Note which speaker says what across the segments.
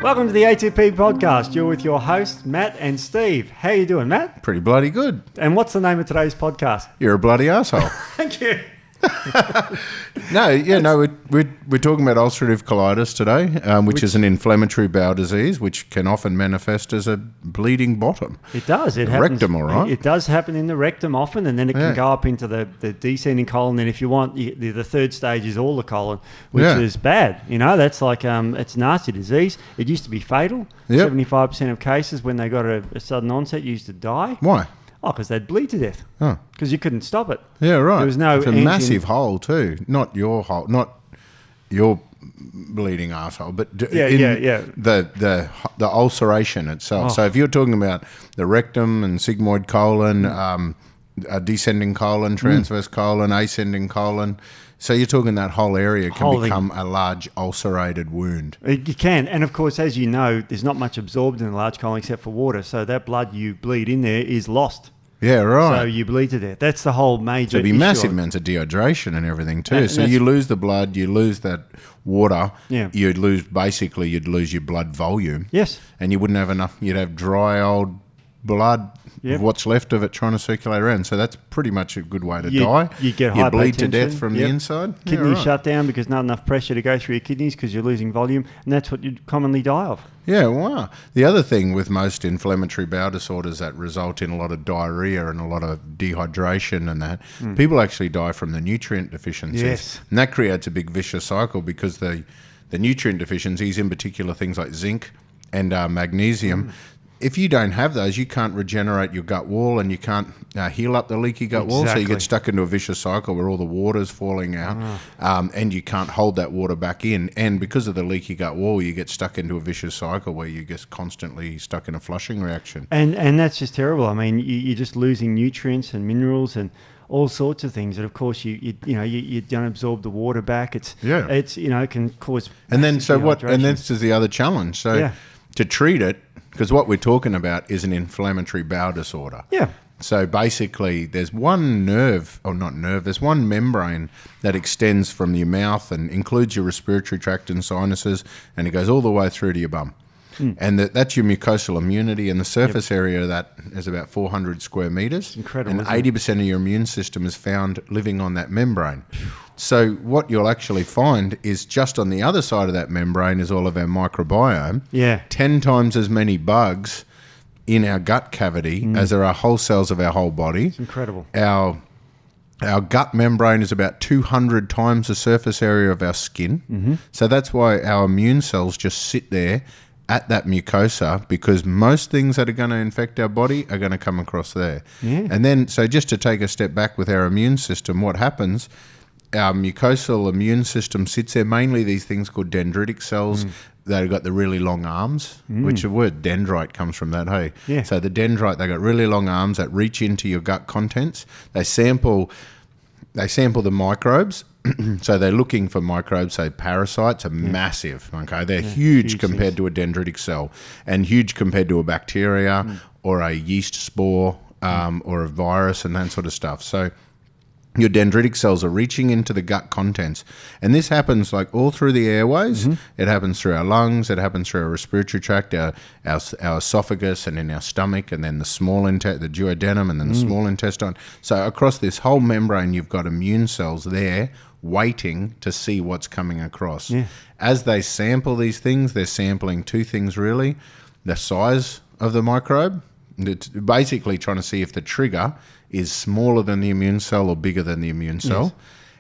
Speaker 1: Welcome to the ATP Podcast. You're with your hosts, Matt and Steve. How you doing, Matt?
Speaker 2: Pretty bloody good.
Speaker 1: And what's the name of today's podcast?
Speaker 2: You're a bloody asshole.
Speaker 1: Thank you.
Speaker 2: We're talking about ulcerative colitis today, which is an inflammatory bowel disease, which can often manifest as a bleeding bottom.
Speaker 1: It does. It
Speaker 2: happens. Rectum, all right.
Speaker 1: It does happen in the rectum often, and then it can go up into the descending colon. And if you want, the third stage is all the colon, which is bad. You know, that's like it's a nasty disease. It used to be fatal. 75% of cases when they got a sudden onset used to die.
Speaker 2: Why?
Speaker 1: Oh, because they'd bleed to death. Oh. Because you couldn't stop it.
Speaker 2: Yeah, right.
Speaker 1: There was no.
Speaker 2: It's a massive hole too. Not your hole. Not your bleeding arsehole, but the ulceration itself. Oh. So if you're talking about the rectum and sigmoid colon, a descending colon, transverse colon, ascending colon. So you're talking that whole area can become a large ulcerated wound.
Speaker 1: You can. And, of course, as you know, there's not much absorbed in the large colon except for water. So that blood you bleed in there is lost.
Speaker 2: Yeah, right.
Speaker 1: So you bleed to death. That's the whole major
Speaker 2: So it'd be massive amounts of dehydration and everything too. So you lose the blood, you lose that water. Yeah. You'd lose your blood volume.
Speaker 1: Yes.
Speaker 2: And you wouldn't have enough. You'd have dry old blood. Yep. What's left of it trying to circulate around. So that's pretty much a good way to die.
Speaker 1: You get high
Speaker 2: bleed
Speaker 1: tension,
Speaker 2: to death from the inside.
Speaker 1: Kidney shut down because not enough pressure to go through your kidneys because you're losing volume, and that's what you commonly die of.
Speaker 2: Yeah, wow. The other thing with most inflammatory bowel disorders that result in a lot of diarrhea and a lot of dehydration and that, people actually die from the nutrient deficiencies.
Speaker 1: Yes.
Speaker 2: And that creates a big vicious cycle because the nutrient deficiencies, in particular things like zinc and magnesium, if you don't have those, you can't regenerate your gut wall and you can't heal up the leaky gut wall. So you get stuck into a vicious cycle where all the water's falling out and you can't hold that water back in. And because of the leaky gut wall, you get stuck into a vicious cycle where you get constantly stuck in a flushing reaction.
Speaker 1: And that's just terrible. I mean, you're just losing nutrients and minerals and all sorts of things. And of course, you don't absorb the water back. It can cause.
Speaker 2: And then this is the other challenge. So to treat it, because what we're talking about is an inflammatory bowel disorder.
Speaker 1: Yeah.
Speaker 2: So basically, there's one there's one membrane that extends from your mouth and includes your respiratory tract and sinuses, and it goes all the way through to your bum. And that's your mucosal immunity, and the surface area of that is about 400 square meters.
Speaker 1: Incredible.
Speaker 2: And 80% of your immune system is found living on that membrane. So what you'll actually find is just on the other side of that membrane is all of our microbiome.
Speaker 1: Yeah.
Speaker 2: 10 times as many bugs in our gut cavity as there are whole cells of our whole body.
Speaker 1: It's incredible.
Speaker 2: Our gut membrane is about 200 times the surface area of our skin. So that's why our immune cells just sit there at that mucosa, because most things that are going to infect our body are going to come across there. Yeah. And then, so just to take a step back with our immune system, what happens, our mucosal immune system sits there, mainly these things called dendritic cells that have got the really long arms, which the word dendrite comes from that, hey? Yeah. So the dendrite, they got really long arms that reach into your gut contents. They sample the microbes. So they're looking for microbes. So parasites are massive. Okay, they're huge compared to a dendritic cell, and huge compared to a bacteria or a yeast spore or a virus and that sort of stuff. So your dendritic cells are reaching into the gut contents, and this happens like all through the airways. It happens through our lungs. It happens through our respiratory tract, our esophagus, and in our stomach, and then the the duodenum, and then the small intestine. So across this whole membrane, you've got immune cells there waiting to see what's coming across. Yeah. As they sample these things, they're sampling two things really: the size of the microbe. It's basically trying to see if the trigger is smaller than the immune cell or bigger than the immune cell. Yes.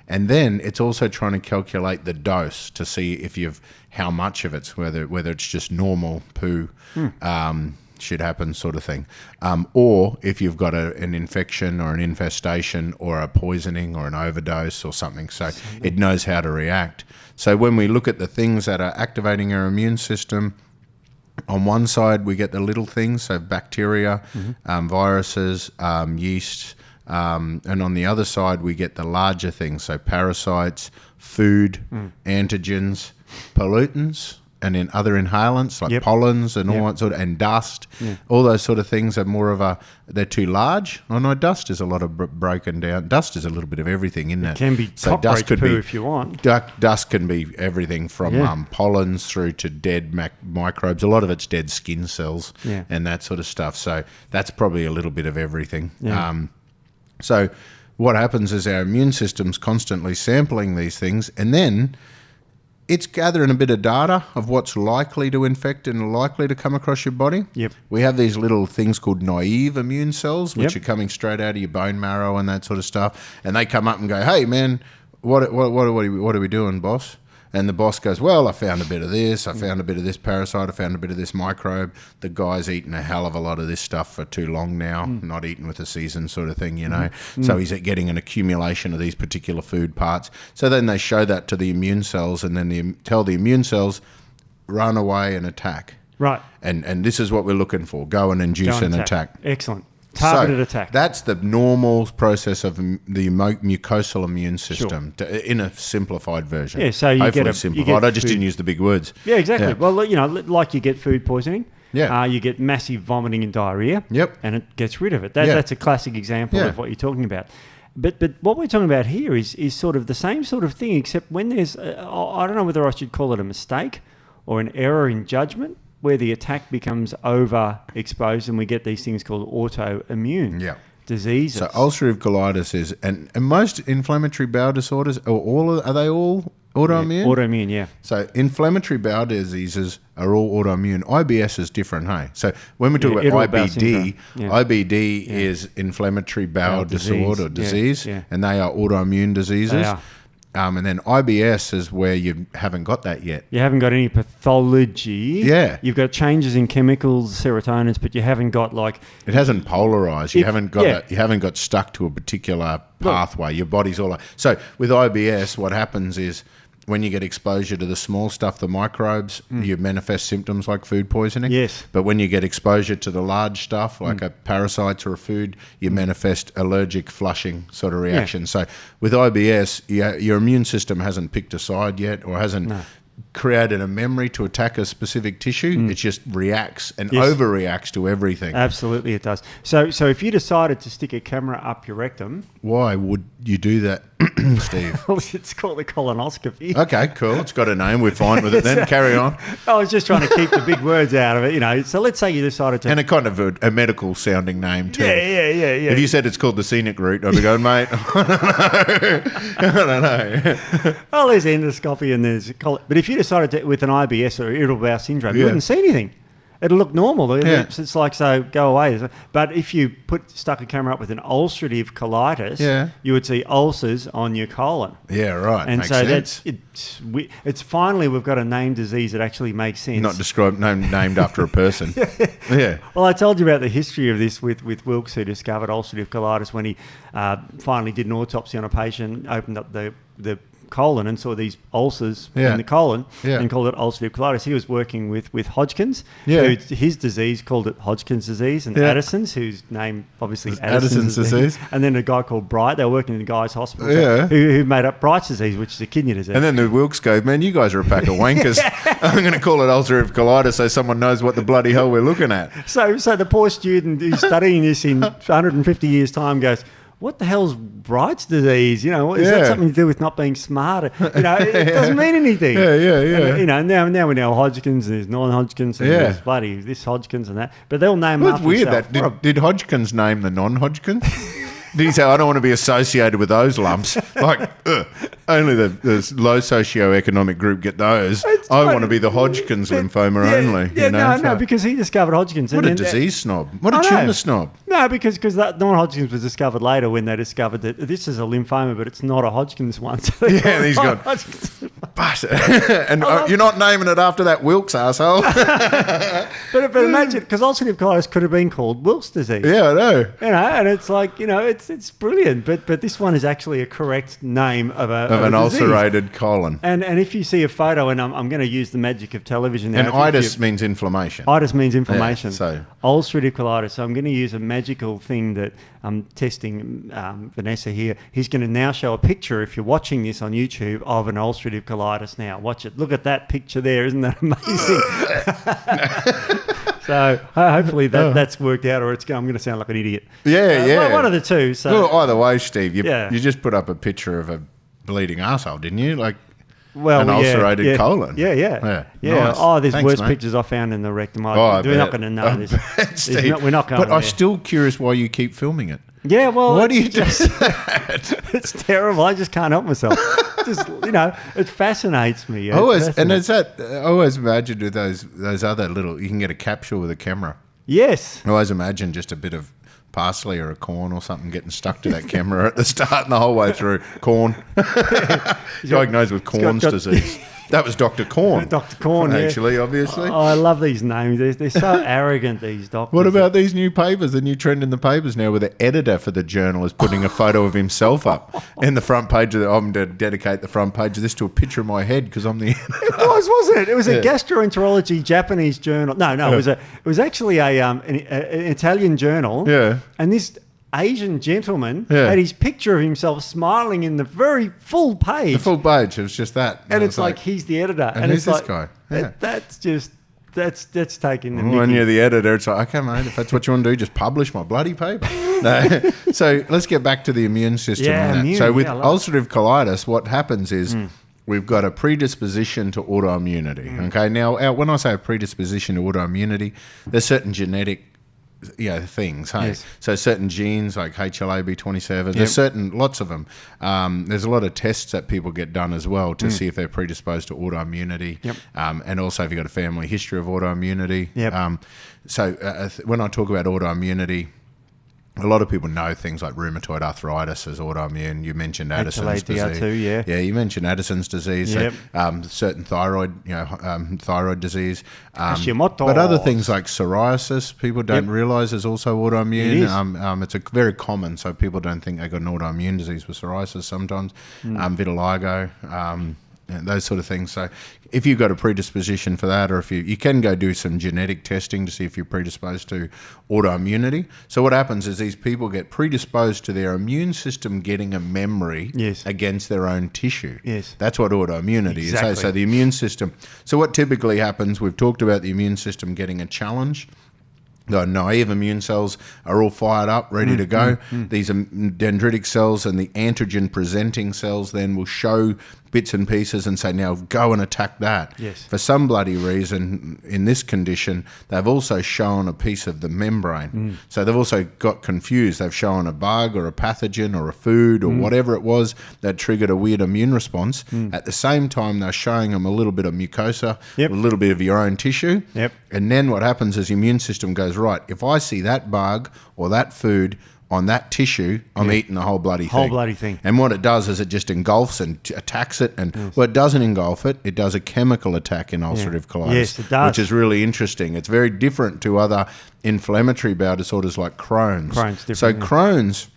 Speaker 2: And then it's also trying to calculate the dose to see if how much of it's, whether it's just normal poo, should happen sort of thing, or if you've got an infection or an infestation or a poisoning or an overdose or something. So it knows how to react. So when we look at the things that are activating our immune system, on one side we get the little things, so bacteria, viruses, yeast, and on the other side we get the larger things, so parasites, food, antigens, pollutants, and in other inhalants like pollens and all that sort of, and dust, all those sort of things are more of they're too large. Oh no, dust is a lot of broken down. Dust is a little bit of everything, isn't it?
Speaker 1: It can be cockroach poo if you want.
Speaker 2: Dust can be everything from pollens through to dead microbes. A lot of it's dead skin cells and that sort of stuff. So that's probably a little bit of everything. So what happens is our immune system's constantly sampling these things, and then it's gathering a bit of data of what's likely to infect and likely to come across your body. We have these little things called naive immune cells, which are coming straight out of your bone marrow and that sort of stuff. And they come up and go, hey, man, what are we doing, boss? And the boss goes, well, I found a bit of this, I found a bit of this parasite, I found a bit of this microbe. The guy's eaten a hell of a lot of this stuff for too long now, not eating with the season sort of thing, you know. So he's getting an accumulation of these particular food parts. So then they show that to the immune cells, and then they tell the immune cells, run away and attack.
Speaker 1: Right.
Speaker 2: And this is what we're looking for, go and induce an attack.
Speaker 1: Excellent. Targeted attack.
Speaker 2: That's the normal process of the mucosal immune system in a simplified version.
Speaker 1: Yeah, so you get
Speaker 2: simplified. I just didn't use the big words.
Speaker 1: Yeah, exactly. Well, you know, like you get food poisoning.
Speaker 2: Yeah.
Speaker 1: You get massive vomiting and diarrhea. And it gets rid of it. That's a classic example of what you're talking about. But what we're talking about here is sort of the same sort of thing, except when there's I don't know whether I should call it a mistake or an error in judgment, where the attack becomes overexposed and we get these things called autoimmune diseases.
Speaker 2: So ulcerative colitis is, and most inflammatory bowel disorders, are they all autoimmune?
Speaker 1: Autoimmune, yeah.
Speaker 2: So inflammatory bowel diseases are all autoimmune. IBS is different, hey? So when we talk about IBD is inflammatory bowel disorder, disease, and they are autoimmune diseases.
Speaker 1: They are.
Speaker 2: And then IBS is where you haven't got that yet.
Speaker 1: You haven't got any pathology.
Speaker 2: Yeah.
Speaker 1: You've got changes in chemicals, serotonins, but you haven't got like...
Speaker 2: It hasn't polarized. You haven't got you haven't got stuck to a particular pathway. Your body's all... So with IBS, what happens is when you get exposure to the small stuff, the microbes, you manifest symptoms like food poisoning.
Speaker 1: Yes.
Speaker 2: But when you get exposure to the large stuff, like a parasites or a food, you manifest allergic flushing sort of reaction. So with IBS, your immune system hasn't picked a side yet or hasn't created a memory to attack a specific tissue. It just reacts and overreacts to everything.
Speaker 1: Absolutely it does. So if you decided to stick a camera up your rectum...
Speaker 2: Why would you do that, Steve?
Speaker 1: It's called a colonoscopy.
Speaker 2: Okay, cool. It's got a name. We're fine with it then. Carry on.
Speaker 1: I was just trying to keep the big words out of it, you know. So let's say you decided to...
Speaker 2: And a kind of a medical sounding name too.
Speaker 1: Yeah.
Speaker 2: If you said it's called the scenic route, I'd be going, mate, I don't know.
Speaker 1: Oh, there's endoscopy and there's... But if you decided to, with an IBS or irritable bowel syndrome, you wouldn't see anything. It'll look normal. It's like, so go away. But if you stuck a camera up with an ulcerative colitis, you would see ulcers on your colon.
Speaker 2: Yeah, right.
Speaker 1: And
Speaker 2: makes
Speaker 1: so
Speaker 2: sense.
Speaker 1: it's finally we've got a named disease that actually makes sense.
Speaker 2: Not named after a person. Yeah.
Speaker 1: Well, I told you about the history of this with Wilkes, who discovered ulcerative colitis when he finally did an autopsy on a patient, opened up the colon and saw these ulcers in the colon and called it ulcerative colitis. He was working with Hodgkin's, his disease called it Hodgkin's disease, and Addison's, whose name obviously Addison's disease. And then a guy called Bright, they were working in the guy's hospital, who made up Bright's disease, which is a kidney disease.
Speaker 2: And then the Wilkes go, man, you guys are a pack of wankers. I'm going to call it ulcerative colitis so someone knows what the bloody hell we're looking at.
Speaker 1: So the poor student who's studying this in 150 years' time goes, what the hell's Bright's disease? You know, is that something to do with not being smarter? You know, it doesn't mean anything. And, you know, now we know Hodgkin's and there's non-Hodgkin's and there's bloody this Hodgkin's and that. But they'll name
Speaker 2: Well,
Speaker 1: after
Speaker 2: it's weird that did Hodgkin's name the non-Hodgkin's? Did he say, I don't want to be associated with those lumps? Like, only the low socioeconomic group get those. I want to be the Hodgkin's lymphoma only.
Speaker 1: Yeah,
Speaker 2: you know?
Speaker 1: no, because he discovered Hodgkin's.
Speaker 2: What a disease snob. What a tumour snob.
Speaker 1: No, because that non-Hodgkin's was discovered later when they discovered that this is a lymphoma, but it's not a Hodgkin's one. So
Speaker 2: and he's gone, and you're not naming it after that Wilkes asshole.
Speaker 1: but imagine, because ulcerative colitis could have been called Wilkes disease.
Speaker 2: Yeah, I know.
Speaker 1: You know, and it's like, you know, it's brilliant. But this one is actually a correct name of
Speaker 2: of an ulcerated colon.
Speaker 1: And if you see a photo, and I'm going to use the magic of television now.
Speaker 2: And itis means inflammation.
Speaker 1: Itis means inflammation.
Speaker 2: Yeah, so
Speaker 1: ulcerative colitis. So I'm going to use a magical thing that I'm testing Vanessa here. He's going to now show a picture, if you're watching this on YouTube, of an ulcerative colitis now. Watch it. Look at that picture there. Isn't that amazing? So hopefully that's worked out, or I'm going to sound like an idiot.
Speaker 2: Yeah.
Speaker 1: One of the two. So
Speaker 2: well, either way, Steve, you just put up a picture of a bleeding arsehole, didn't you? Like an ulcerated colon.
Speaker 1: Yeah.
Speaker 2: Nice.
Speaker 1: Oh, there's worse
Speaker 2: mate.
Speaker 1: pictures I found in the rectum. We're not going to know this. We're not going.
Speaker 2: But I'm still curious why you keep filming it.
Speaker 1: Yeah, well,
Speaker 2: why do you do that?
Speaker 1: It's terrible. I just can't help myself. It fascinates me.
Speaker 2: I always imagined with those other little. You can get a capsule with a camera.
Speaker 1: Yes.
Speaker 2: I always imagine just a bit of parsley or a corn or something getting stuck to that camera at the start and the whole way through. Corn. Diagnosed with Corn's disease. That was Dr. Corn.
Speaker 1: Dr. Corn,
Speaker 2: actually, obviously.
Speaker 1: Oh, I love these names. They're so arrogant, these doctors.
Speaker 2: What about these new papers, the new trend in the papers now, where the editor for the journal is putting a photo of himself up in the front page of I'm going to dedicate the front page of this to a picture of my head because I'm the editor.
Speaker 1: It was, wasn't it? It was a gastroenterology Japanese journal. No, it was actually an Italian journal.
Speaker 2: Yeah.
Speaker 1: And this Asian gentleman had his picture of himself smiling in the very full page.
Speaker 2: The full page, it was just that.
Speaker 1: And it's like he's the editor.
Speaker 2: And who's
Speaker 1: it's
Speaker 2: this guy? Yeah.
Speaker 1: That's taking the mickey.
Speaker 2: When you're the editor, it's like, okay, mate, if that's what you want to do, just publish my bloody paper. No. So let's get back to the immune system. So with ulcerative colitis, what happens is we've got a predisposition to autoimmunity. Okay, now when I say a predisposition to autoimmunity, there's certain genetic things. Hey, so certain genes like HLA-B27. There's lots of them. There's a lot of tests that people get done as well to see if they're predisposed to autoimmunity. And also if you've got a family history of autoimmunity. So when I talk about autoimmunity, a lot of people know things like rheumatoid arthritis as autoimmune. You mentioned Addison's disease. You mentioned Addison's disease. So, certain thyroid disease. But other things like psoriasis, people don't realise is also autoimmune. It's very common, so people don't think they got an autoimmune disease with psoriasis sometimes. Vitiligo. And those sort of things. So if you've got a predisposition for that, or if you can go do some genetic testing to see if you're predisposed to autoimmunity. So what happens is these people get predisposed to their immune system getting a memory against their own tissue. That's what autoimmunity is. So the immune system. So what typically happens, we've talked about the immune system getting a challenge. The naive immune cells are all fired up, ready to go. These dendritic cells and the antigen-presenting cells then will show bits and pieces and say, now go and attack that. For some bloody reason, in this condition, they've also shown a piece of the membrane. So they've also got confused. They've shown a bug or a pathogen or a food or whatever it was that triggered a weird immune response. At the same time, they're showing them a little bit of mucosa, a little bit of your own tissue. And then what happens is the immune system goes, right, if I see that bug or that food on that tissue, I'm eating the whole bloody thing. And what it does is it just engulfs and attacks it. And it doesn't engulf it. It does a chemical attack in ulcerative colitis.
Speaker 1: Yes, it does.
Speaker 2: Which is really interesting. It's very different to other inflammatory bowel disorders like Crohn's. Crohn's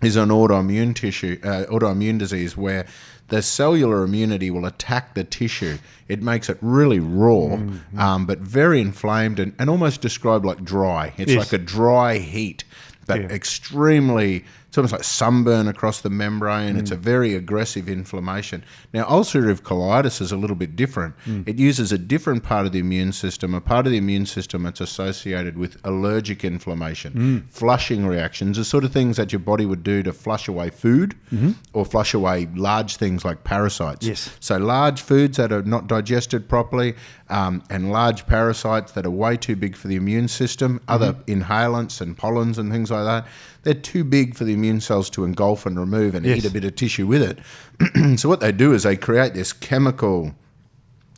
Speaker 2: is an autoimmune disease where the cellular immunity will attack the tissue. It makes it really raw, but very inflamed and almost described like dry. It's like a dry heat. But extremely, it's almost like sunburn across the membrane. It's a very aggressive inflammation. Now, ulcerative colitis is a little bit different. It uses a different part of the immune system, a part of the immune system that's associated with allergic inflammation, flushing reactions, the sort of things that your body would do to flush away food or flush away large things like parasites. So large foods that are not digested properly and large parasites that are way too big for the immune system, other inhalants and pollens and things like that, they're too big for the immune cells to engulf and remove and eat a bit of tissue with it. So what they do is they create this chemical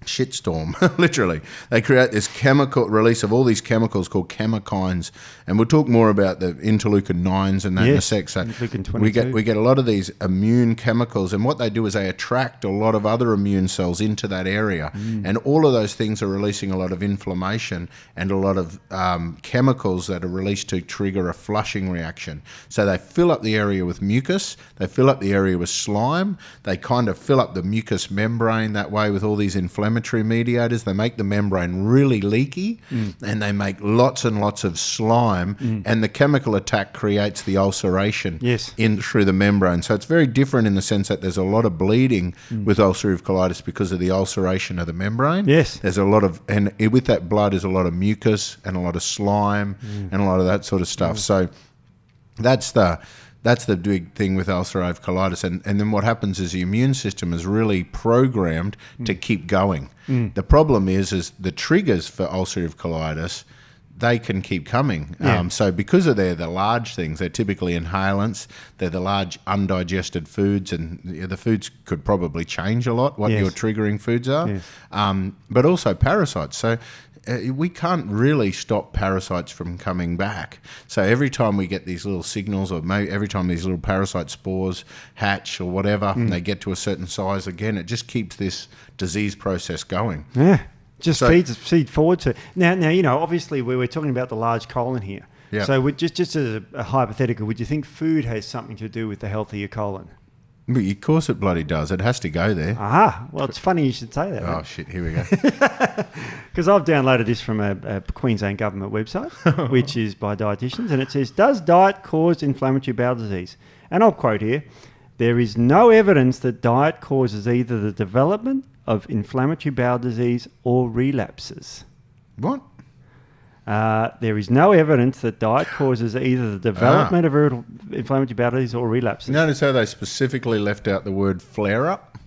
Speaker 2: shitstorm, literally. They create this chemical release of all these chemicals called chemokines, and we'll talk more about the interleukin-9s and that in a sec. So we get a lot of these immune chemicals, and what they do is they attract a lot of other immune cells into that area, and all of those things are releasing a lot of inflammation and a lot of chemicals that are released to trigger a flushing reaction. So they fill up the area with mucus, they fill up the area with slime, they kind of fill up the mucous membrane that way with all these inflammatory mediators. They make the membrane really leaky, and they make lots and lots of slime, and the chemical attack creates the ulceration in through the membrane. So it's very different in the sense that there's a lot of bleeding with ulcerative colitis because of the ulceration of the membrane. There's a lot of, and with that blood is a lot of mucus and a lot of slime and a lot of that sort of stuff. So that's the big thing with ulcerative colitis. And then what happens is the immune system is really programmed to keep going. The problem is the triggers for ulcerative colitis, they can keep coming. So because of the large things, they're typically inhalants, they're the large undigested foods, and the foods could probably change a lot, what your triggering foods are, but also parasites. So we can't really stop parasites from coming back. So every time we get these little signals, or maybe every time these little parasite spores hatch or whatever, and they get to a certain size again, it just keeps this disease process going.
Speaker 1: Just feed forward to. Now, obviously we were talking about the large colon here. So just as a hypothetical, would you think food has something to do with the health of your colon?
Speaker 2: Of course it bloody does. It has to go there.
Speaker 1: Well, it's funny you should say that.
Speaker 2: Oh, shit, here we go.
Speaker 1: Because I've downloaded this from a Queensland government website, which is by dietitians, and it says, does diet cause inflammatory bowel disease? And I'll quote here, there is no evidence that diet causes either the development of inflammatory bowel disease or relapses.
Speaker 2: What?
Speaker 1: There is no evidence that diet causes either the development of inflammatory bowel disease or relapses.
Speaker 2: Notice how they specifically left out the word flare-up?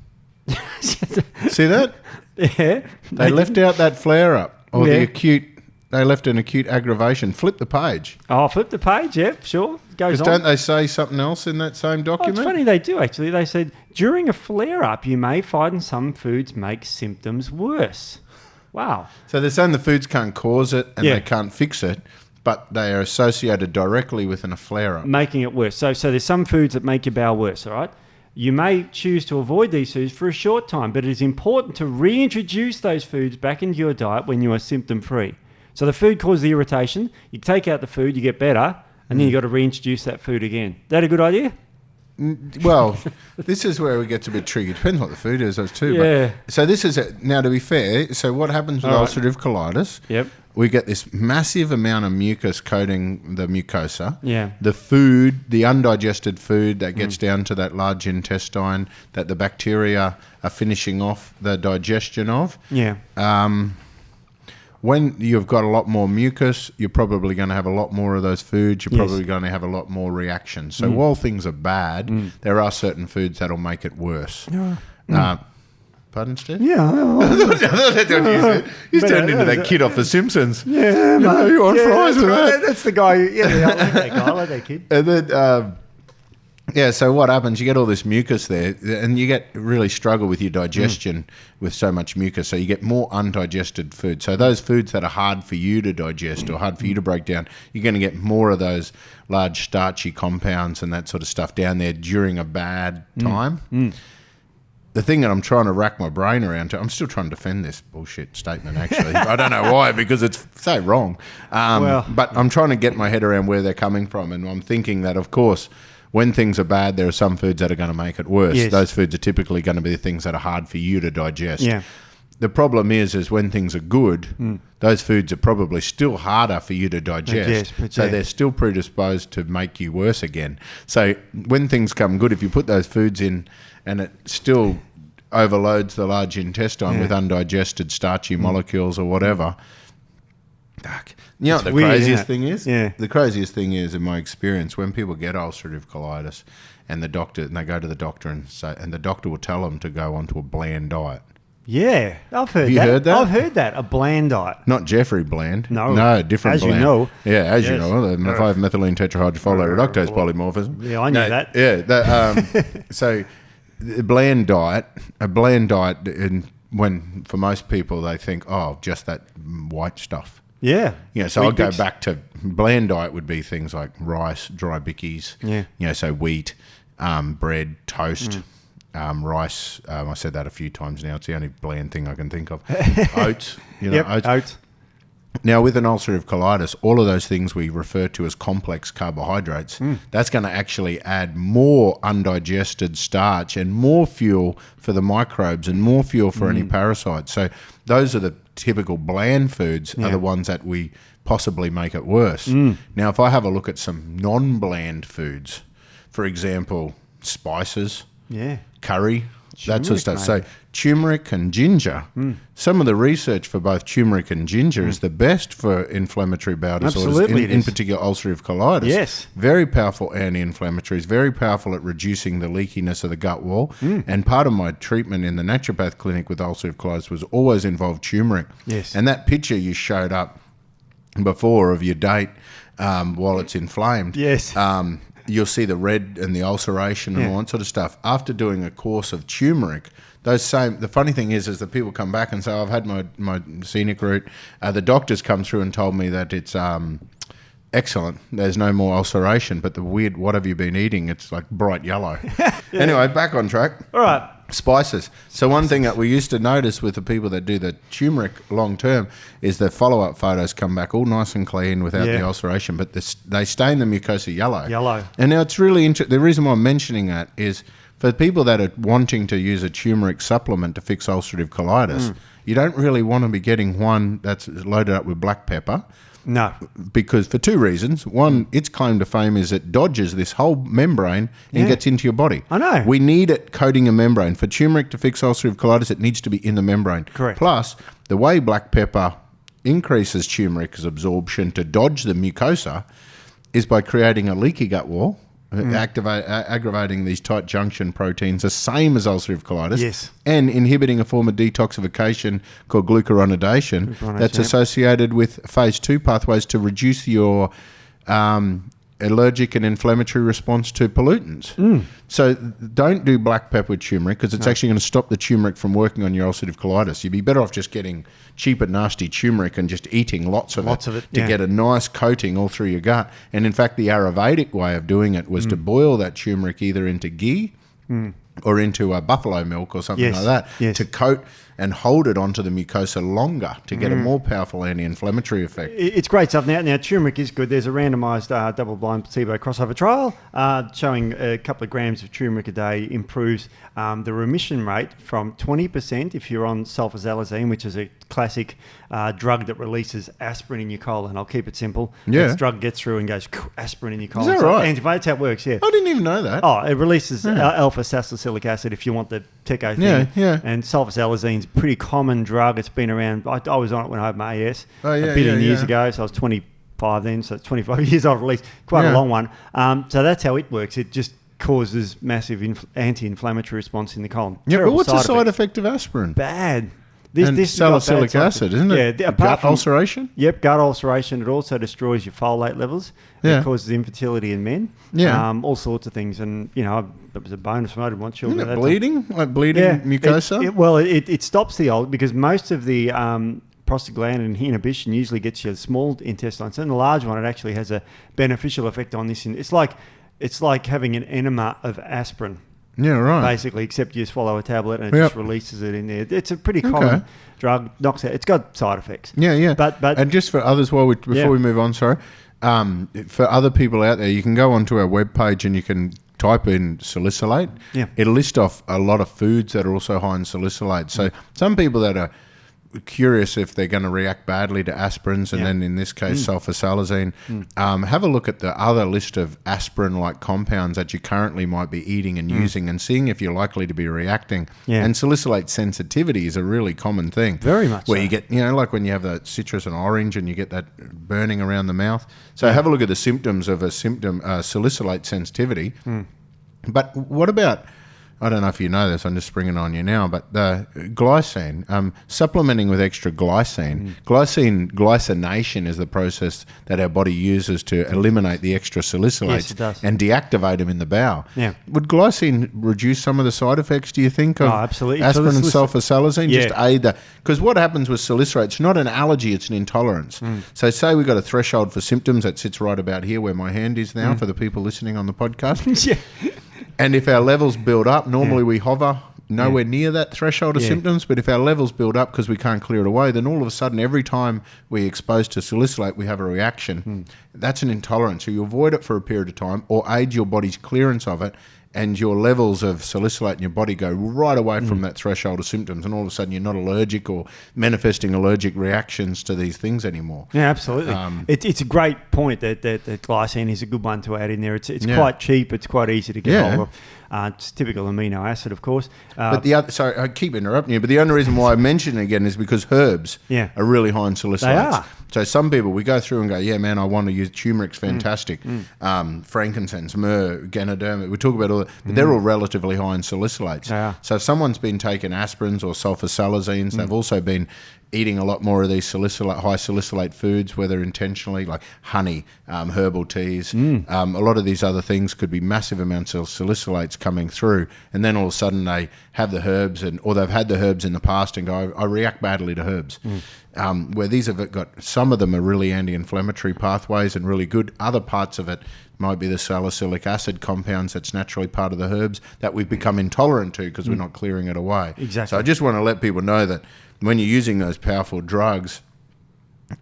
Speaker 2: See that?
Speaker 1: Yeah.
Speaker 2: They left out that flare-up, or the acute, they left an acute aggravation. Flip the page.
Speaker 1: Oh, flip the page, sure. Goes on.
Speaker 2: Don't they say something else in that same document?
Speaker 1: It's funny, they do actually. They said, during a flare-up, you may find some foods make symptoms worse. Wow. So
Speaker 2: they're saying the foods can't cause it and they can't fix it, but they are associated directly with a flare-up.
Speaker 1: Making it worse. So there's some foods that make your bowel worse, all right? You may choose to avoid these foods for a short time, but it is important to reintroduce those foods back into your diet when you are symptom-free. So the food causes the irritation, you take out the food, you get better, and then you've got to reintroduce that food again. Is that a good idea?
Speaker 2: Well, this is where it gets a bit tricky. Depends what the food is, those too.
Speaker 1: Yeah.
Speaker 2: But, so this is now, to be fair, so what happens with ulcerative colitis? We get this massive amount of mucus coating the mucosa. The food, the undigested food that gets down to that large intestine that the bacteria are finishing off the digestion of. When you've got a lot more mucus, you're probably going to have a lot more of those foods. You're probably going to have a lot more reactions. So while things are bad, there are certain foods that'll make it worse. Pardon, Steve?
Speaker 1: Yeah.
Speaker 2: He's turned into that kid off The Simpsons.
Speaker 1: Yeah, mate.
Speaker 2: You want fries with that?
Speaker 1: That's the guy. I like that guy. I like that kid.
Speaker 2: And then... so what happens, you get all this mucus there, and you get really struggle with your digestion with so much mucus, so you get more undigested food. So those foods that are hard for you to digest or hard for you to break down, you're going to get more of those large starchy compounds and that sort of stuff down there during a bad time. The thing that I'm trying to rack my brain around I'm still trying to defend this bullshit statement, actually. I don't know why, because it's so wrong. But I'm trying to get my head around where they're coming from, and I'm thinking that, of course, when things are bad, there are some foods that are going to make it worse. Those foods are typically going to be the things that are hard for you to digest. The problem is when things are good, those foods are probably still harder for you to digest. So they're still predisposed to make you worse again. So when things come good, if you put those foods in and it still overloads the large intestine with undigested starchy molecules or whatever, you know what the craziest thing is? The craziest thing is, in my experience, when people get ulcerative colitis and they go to the doctor and the doctor will tell them to go onto a bland diet.
Speaker 1: Yeah, I've heard that.
Speaker 2: Have you heard that?
Speaker 1: I've heard that, a bland diet.
Speaker 2: Not Jeffrey Bland.
Speaker 1: No,
Speaker 2: different
Speaker 1: as
Speaker 2: Bland.
Speaker 1: You know.
Speaker 2: Yeah, as you know, the 5-methylene tetrahydrofolate reductase polymorphism.
Speaker 1: Yeah, I knew that.
Speaker 2: So a bland diet, when for most people they think, oh, just that white stuff.
Speaker 1: Yeah.
Speaker 2: You know, so I'll go back to bland diet would be things like rice, dry bickies, you know, so wheat, bread, toast, rice. I said that a few times now. It's the only bland thing I can think of. Oats, you know, oats. Now, with an ulcerative colitis, all of those things we refer to as complex carbohydrates, that's going to actually add more undigested starch and more fuel for the microbes and more fuel for any parasites. So those are the typical bland foods are the ones that we possibly make it worse. Now, if I have a look at some non-bland foods, for example, spices, curry, that sort of stuff. So turmeric and ginger. Some of the research for both turmeric and ginger is the best for inflammatory bowel disorders, in particular ulcerative colitis.
Speaker 1: Yes.
Speaker 2: Very powerful anti-inflammatories, very powerful at reducing the leakiness of the gut wall. And part of my treatment in the naturopath clinic with ulcerative colitis was always involved turmeric.
Speaker 1: Yes.
Speaker 2: And that picture you showed up before of your date while it's inflamed.
Speaker 1: Yes.
Speaker 2: You'll see the red and the ulceration and all that sort of stuff. After doing a course of turmeric, the funny thing is that people come back and say, I've had my scenic route. The doctors come through and told me that it's excellent. There's no more ulceration, but the weird, what have you been eating? It's like bright yellow. Anyway, back on track.
Speaker 1: All right.
Speaker 2: Spices. So one thing that we used to notice with the people that do the turmeric long term is the follow-up photos come back all nice and clean without the ulceration, but they stain the mucosa yellow. And now it's really interesting. The reason why I'm mentioning that is for the people that are wanting to use a turmeric supplement to fix ulcerative colitis, you don't really want to be getting one that's loaded up with black pepper.
Speaker 1: No.
Speaker 2: Because for two reasons. One, its claim to fame is it dodges this whole membrane and gets into your body.
Speaker 1: I know.
Speaker 2: We need it coating a membrane. For turmeric to fix ulcerative colitis, it needs to be in the membrane.
Speaker 1: Correct.
Speaker 2: Plus, the way black pepper increases turmeric's absorption to dodge the mucosa is by creating a leaky gut wall, aggravating these tight junction proteins, the same as ulcerative colitis, and inhibiting a form of detoxification called glucuronidation that's associated with phase 2 pathways to reduce your allergic and inflammatory response to pollutants. So don't do black pepper with turmeric because it's actually going to stop the turmeric from working on your ulcerative colitis. You'd be better off just getting cheap and nasty turmeric and just eating lots of it to get a nice coating all through your gut. And in fact, the Ayurvedic way of doing it was to boil that turmeric either into ghee or into buffalo milk or something like that to coat and hold it onto the mucosa longer to get a more powerful anti-inflammatory effect.
Speaker 1: It's great stuff. Now turmeric is good. There's a randomised double-blind placebo crossover trial showing a couple of grams of turmeric a day improves the remission rate from 20% if you're on sulfasalazine, which is a classic drug that releases aspirin in your colon. I'll keep it simple. This drug gets through and goes aspirin in your colon.
Speaker 2: Is that right?
Speaker 1: That's how it works, I
Speaker 2: didn't even know that.
Speaker 1: Oh, it releases alpha-salicylic acid if you want the techo thing. And sulfasalazine's a pretty common drug. It's been around. I was on it when I had my AS a billion years ago, so I was 25 then, so it's 25 years old at least. Quite a long one. So that's how it works. It just causes massive anti-inflammatory response in the colon.
Speaker 2: But what's the side effect of aspirin?
Speaker 1: Bad.
Speaker 2: This salicylic acid, isn't it?
Speaker 1: Yeah,
Speaker 2: gut ulceration?
Speaker 1: Yep, gut ulceration. It also destroys your folate levels. It causes infertility in men. All sorts of things. And, it was a bonus promoted once.
Speaker 2: Isn't it bleeding? Like bleeding mucosa?
Speaker 1: It stops the old, because most of the prostaglandin inhibition usually gets your small intestines. And the large one, it actually has a beneficial effect on this. It's like having an enema of aspirin.
Speaker 2: Yeah, right.
Speaker 1: Basically, except you swallow a tablet and it just releases it in there. It's a pretty common drug. Knocks out. It's got side effects.
Speaker 2: Yeah.
Speaker 1: But
Speaker 2: and just for others, before we move on, sorry, for other people out there, you can go onto our webpage and you can type in salicylate. It'll list off a lot of foods that are also high in salicylate. So some people that are curious if they're going to react badly to aspirins, and then in this case sulfasalazine, have a look at the other list of aspirin-like compounds that you currently might be eating and using, and seeing if you're likely to be reacting. And salicylate sensitivity is a really common thing.
Speaker 1: Very much
Speaker 2: where you get, like when you have that citrus and orange and you get that burning around the mouth. So have a look at the symptoms of salicylate sensitivity. But what about I don't know if you know this, I'm just springing on you now, but the glycine, supplementing with extra glycine, glycination is the process that our body uses to eliminate the extra salicylates and deactivate them in the bowel.
Speaker 1: Yeah.
Speaker 2: Would glycine reduce some of the side effects, do you think, of
Speaker 1: absolutely.
Speaker 2: aspirin and sulfasalazine? Just aid that? Because what happens with salicylate, it's not an allergy, it's an intolerance. So say we've got a threshold for symptoms that sits right about here where my hand is now for the people listening on the podcast.
Speaker 1: Yeah.
Speaker 2: And if our levels build up, normally we hover nowhere near that threshold of symptoms, but if our levels build up because we can't clear it away, then all of a sudden every time we're exposed to salicylate, we have a reaction. That's an intolerance. So you avoid it for a period of time or aid your body's clearance of it, and your levels of salicylate in your body go right away from that threshold of symptoms, and all of a sudden you're not allergic or manifesting allergic reactions to these things anymore.
Speaker 1: Yeah, absolutely. It's a great point that glycine is a good one to add in there. It's quite cheap. It's quite easy to get hold of. It's typical amino acid, of course.
Speaker 2: But the other, sorry, I keep interrupting you, but the only reason why I mention it again is because herbs are really high in salicylates.
Speaker 1: They are.
Speaker 2: So some people, we go through and go, yeah, man, I want to use turmeric's fantastic. Frankincense, myrrh, ganoderma, we talk about all that, but they're all relatively high in salicylates. So if someone's been taking aspirins or sulfasalazines, they've also been eating a lot more of these high salicylate foods, whether intentionally, like honey, herbal teas. A lot of these other things could be massive amounts of salicylates coming through, and then all of a sudden they have the herbs, or they've had the herbs in the past and go, I react badly to herbs. Where these have got, some of them are really anti-inflammatory pathways and really good. Other parts of it might be the salicylic acid compounds that's naturally part of the herbs that we've become intolerant to because we're not clearing it away.
Speaker 1: Exactly.
Speaker 2: So I just want to let people know that when you're using those powerful drugs,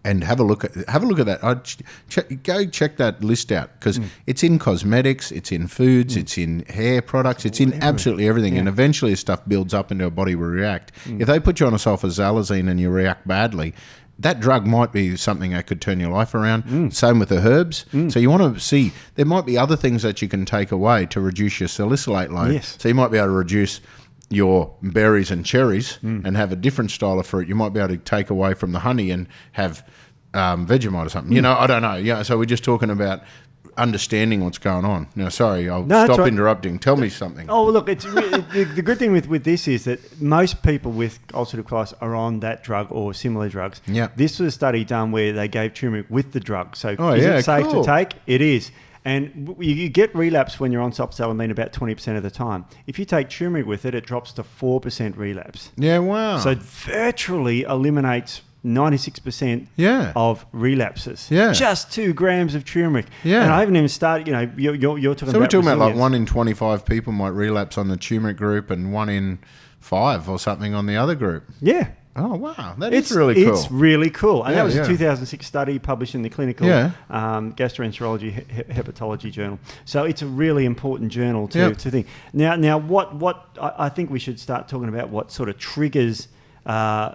Speaker 2: and have a look at that. Go check that list out, because it's in cosmetics, it's in foods, it's in hair products, it's in absolutely everything. And eventually this stuff builds up into our body, we react. If they put you on a sulfasalazine and you react badly, that drug might be something that could turn your life around. Same with the herbs. So you want to see, there might be other things that you can take away to reduce your salicylate load.
Speaker 1: Yes.
Speaker 2: So you might be able to reduce your berries and cherries and have a different style of fruit. You might be able to take away from the honey and have Vegemite or something. You know, I don't know. Yeah, so we're just talking about understanding what's going on. Now, sorry, I'll stop interrupting. Tell me something.
Speaker 1: Oh, look, it's the good thing with this is that most people with ulcerative colitis are on that drug or similar drugs.
Speaker 2: Yeah.
Speaker 1: This was a study done where they gave turmeric with the drug. So
Speaker 2: is
Speaker 1: it safe
Speaker 2: cool.
Speaker 1: to take? It is. And you get relapse when you're on sulfasalazine about 20% of the time. If you take turmeric with it, it drops to 4% relapse.
Speaker 2: Yeah, wow.
Speaker 1: So it virtually eliminates 96% of relapses.
Speaker 2: Yeah.
Speaker 1: Just 2 grams of turmeric.
Speaker 2: Yeah.
Speaker 1: And I haven't even started, you're talking about.
Speaker 2: So we're talking about like
Speaker 1: resilience.
Speaker 2: 1 in 25 people might relapse on the turmeric group and 1 in 5 or something on the other group.
Speaker 1: Yeah.
Speaker 2: Oh, wow. It's really cool.
Speaker 1: It's really cool. And that was a 2006 study published in the Clinical Gastroenterology Hepatology Journal. So it's a really important journal to think. Now, what I think we should start talking about what sort of triggers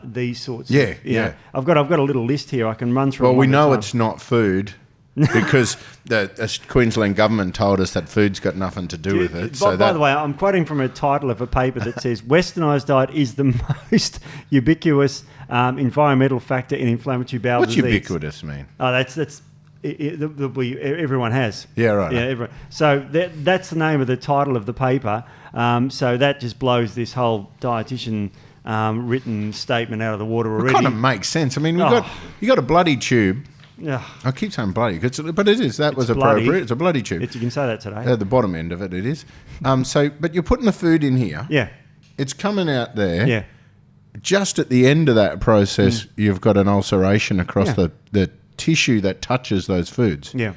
Speaker 1: these sorts of... I've got a little list here I can run through.
Speaker 2: Well, we know it's not food. Because the Queensland government told us that food's got nothing to do with it.
Speaker 1: By the way, I'm quoting from a title of a paper that says Westernised diet is the most ubiquitous environmental factor in inflammatory bowel disease.
Speaker 2: What's ubiquitous mean?
Speaker 1: Oh, everyone has.
Speaker 2: Yeah, right.
Speaker 1: Yeah, everyone. So that's the name of the title of the paper. So that just blows this whole dietitian written statement out of the water already.
Speaker 2: It kind of makes sense. I mean, you got a bloody tube.
Speaker 1: Yeah,
Speaker 2: I keep saying bloody, but it is. That was
Speaker 1: bloody.
Speaker 2: Appropriate. It's a bloody tube.
Speaker 1: You can say that today.
Speaker 2: At the bottom end of it is. But you're putting the food in here.
Speaker 1: Yeah.
Speaker 2: It's coming out there.
Speaker 1: Yeah.
Speaker 2: Just at the end of that process, you've got an ulceration across the tissue that touches those foods.
Speaker 1: Yeah.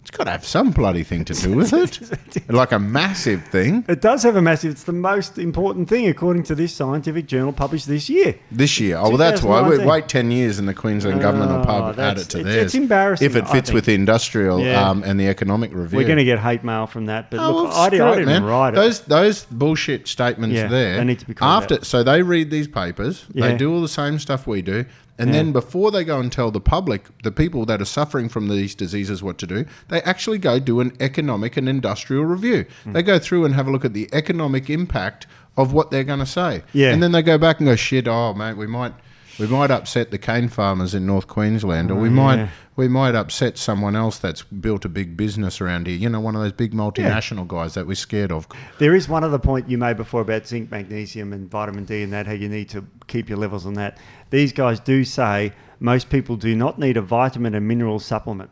Speaker 2: It's got to have some bloody thing to do with it. Like a massive thing.
Speaker 1: It does have a massive... It's the most important thing, according to this scientific journal published this year.
Speaker 2: This year. Oh, well, that's why. We wait 10 years and the Queensland government will add it to theirs.
Speaker 1: It's embarrassing.
Speaker 2: If it fits with the industrial and the economic review.
Speaker 1: We're going to get hate mail from that. But look, I didn't even write it.
Speaker 2: Those bullshit statements there.
Speaker 1: They need to be called out.
Speaker 2: So they read these papers. They do all the same stuff we do. And then before they go and tell the public, the people that are suffering from these diseases what to do, they actually go do an economic and industrial review. They go through and have a look at the economic impact of what they're going to say.
Speaker 1: Yeah.
Speaker 2: And then they go back and go, shit, oh, mate, we might We might upset the cane farmers in North Queensland, or we might upset someone else that's built a big business around here. You know, one of those big multinational guys that we're scared of.
Speaker 1: There is one other point you made before about zinc, magnesium, and vitamin D, and that how you need to keep your levels on that. These guys do say most people do not need a vitamin and mineral supplement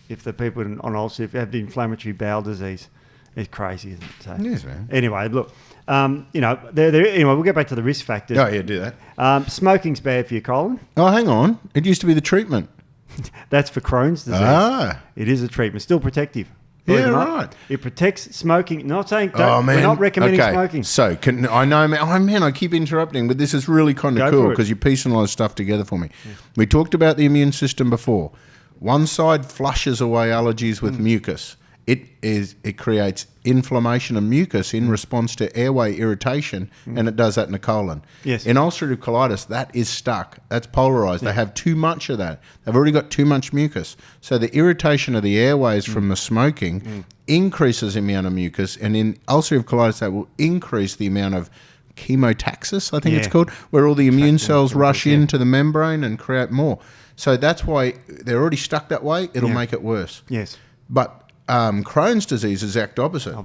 Speaker 1: if the people on ulcerative have the inflammatory bowel disease. It's crazy, isn't it? So,
Speaker 2: yes, man.
Speaker 1: Anyway, look. Anyway, we'll get back to the risk factors.
Speaker 2: Oh, yeah, do that.
Speaker 1: Smoking's bad for your colon.
Speaker 2: Oh, hang on. It used to be the treatment.
Speaker 1: That's for Crohn's disease. It is a treatment. Still protective.
Speaker 2: Yeah, right.
Speaker 1: It protects smoking. Not saying we're not recommending smoking.
Speaker 2: So, I know, man, I keep interrupting, but this is really kind of cool because you're piecing a lot of stuff together for me. Yeah. We talked about the immune system before. One side flushes away allergies with mucus. It creates inflammation of mucus in response to airway irritation, and it does that in the colon.
Speaker 1: Yes.
Speaker 2: In ulcerative colitis, that is stuck. That's polarized. Yeah. They have too much of that. They've already got too much mucus. So the irritation of the airways from the smoking increases the amount of mucus, and in ulcerative colitis, that will increase the amount of chemotaxis, I think it's called, where all the immune cells rush into the membrane and create more. So that's why they're already stuck that way. It'll make it worse.
Speaker 1: Yes.
Speaker 2: But Crohn's disease is the exact opposite.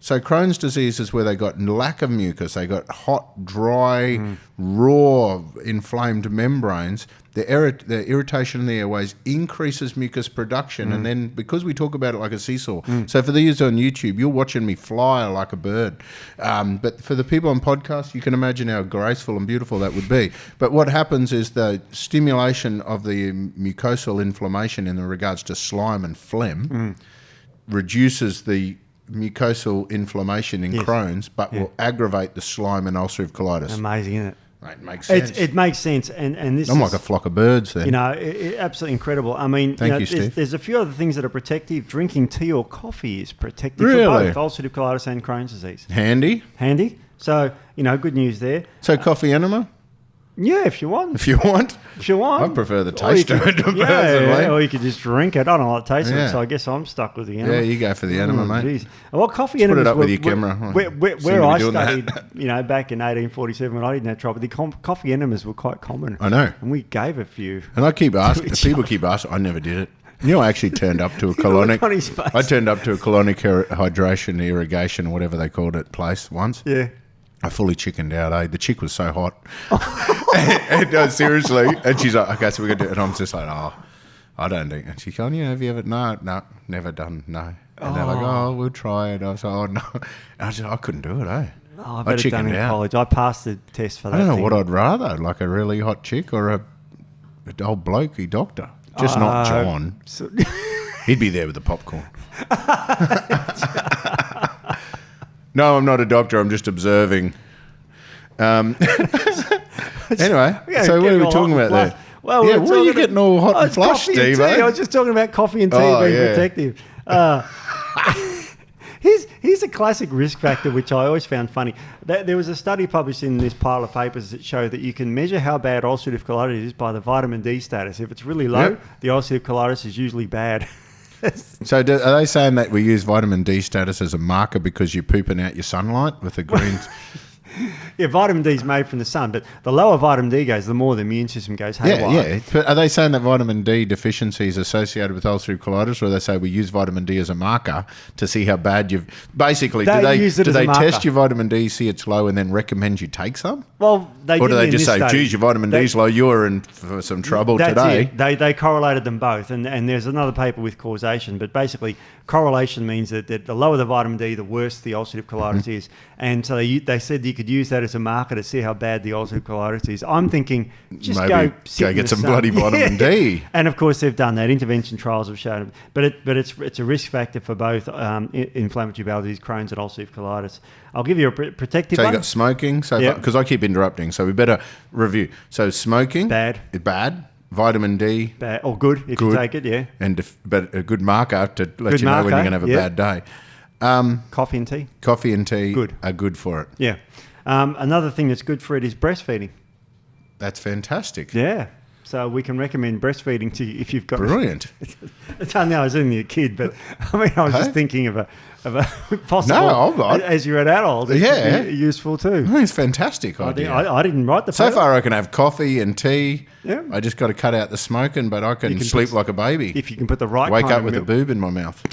Speaker 2: So Crohn's disease is where they got lack of mucus. They got hot, dry, raw, inflamed membranes. The irritation in the airways increases mucus production. And then because we talk about it like a seesaw. So for these on YouTube, you're watching me fly like a bird. But for the people on podcast, you can imagine how graceful and beautiful that would be. But what happens is the stimulation of the mucosal inflammation in regards to slime and phlegm reduces the mucosal inflammation in Crohn's, but will aggravate the slime and ulcerative colitis.
Speaker 1: Amazing, isn't it?
Speaker 2: It makes sense.
Speaker 1: It makes sense, and this
Speaker 2: I'm like a flock of birds then.
Speaker 1: You know, absolutely incredible. I mean,
Speaker 2: Thank you, Steve.
Speaker 1: There's a few other things that are protective. Drinking tea or coffee is protective
Speaker 2: Really?
Speaker 1: for both ulcerative colitis and Crohn's disease.
Speaker 2: Handy.
Speaker 1: So, good news there.
Speaker 2: So coffee enema?
Speaker 1: Yeah, if you want.
Speaker 2: If you want.
Speaker 1: I
Speaker 2: prefer the taste of it personally.
Speaker 1: Or you could just drink it. I don't like the taste of it, so I guess I'm stuck with the enema.
Speaker 2: Yeah, you go for the enema, mate.
Speaker 1: Geez. Well, coffee enemas...
Speaker 2: Put it up with your camera.
Speaker 1: Where I studied, back in 1847 when I didn't have trouble, the coffee enemas were quite common.
Speaker 2: I know.
Speaker 1: And we gave a few.
Speaker 2: And I keep asking, people keep asking, I never did it. You know, I actually turned up to a colonic... I turned up to a colonic hydration, irrigation, or whatever they called it, place once.
Speaker 1: Yeah.
Speaker 2: I fully chickened out, The chick was so hot. and seriously. And she's like, okay, so we're going to do it. And I'm just like, I don't do it. And she's going, have you ever? No, never done, no. And they're like, we'll try it. I was like, oh, no. And I just, I couldn't do it,
Speaker 1: I bet it done in college. I passed the test for that.
Speaker 2: I don't know what I'd rather, like a really hot chick or a old blokey doctor. Just not John. He'd be there with the popcorn. No, I'm not a doctor. I'm just observing. Anyway, so what are we talking about there?
Speaker 1: Well,
Speaker 2: what are you getting all hot and flushed, Steve?
Speaker 1: I was just talking about coffee and tea being protective. Here's a classic risk factor, which I always found funny. There was a study published in this pile of papers that showed that you can measure how bad ulcerative colitis is by the vitamin D status. If it's really low, the ulcerative colitis is usually bad.
Speaker 2: So are they saying that we use vitamin D status as a marker because you're pooping out your sunlight with the greens?
Speaker 1: Yeah, vitamin D is made from the sun, but the lower vitamin D goes, the more the immune system goes haywire.
Speaker 2: Yeah. But are they saying that vitamin D deficiency is associated with ulcerative colitis, or they say we use vitamin D as a marker to see how bad you've... Basically, do they test your vitamin D, see it's low, and then recommend you take some?
Speaker 1: Well, they
Speaker 2: Or do they just say, geez, your vitamin D's low, you're in for some trouble today?
Speaker 1: They correlated them both, and there's another paper with causation, but basically correlation means that the lower the vitamin D, the worse the ulcerative colitis is. And so they said you could use that as a marker to see how bad the ulcerative colitis is. I'm thinking, just
Speaker 2: maybe go get some bloody vitamin D.
Speaker 1: And of course, they've done that. Intervention trials have shown it. But it's a risk factor for both inflammatory bowel disease, Crohn's, and ulcerative colitis. I'll give you a protective one.
Speaker 2: So you got smoking, because I keep interrupting, so we better review. So smoking,
Speaker 1: bad.
Speaker 2: Vitamin D,
Speaker 1: bad or good if you take it, yeah.
Speaker 2: But a good marker to let you know when you're going to have a bad day.
Speaker 1: Coffee and tea.
Speaker 2: Coffee and tea are good for it.
Speaker 1: Yeah. Another thing that's good for it is breastfeeding.
Speaker 2: That's fantastic.
Speaker 1: Yeah. So we can recommend breastfeeding to you if you've got...
Speaker 2: Brilliant.
Speaker 1: I know I was only a kid, but I mean, I was just thinking of a possible...
Speaker 2: No,
Speaker 1: as you're an adult, it could be useful too.
Speaker 2: I think it's a fantastic idea.
Speaker 1: I didn't write the paper.
Speaker 2: So far I can have coffee and tea.
Speaker 1: Yeah.
Speaker 2: I just got to cut out the smoking, but I can sleep like a baby.
Speaker 1: If you can put the right
Speaker 2: Wake
Speaker 1: kind
Speaker 2: up
Speaker 1: of
Speaker 2: with
Speaker 1: milk.
Speaker 2: a boob in my mouth.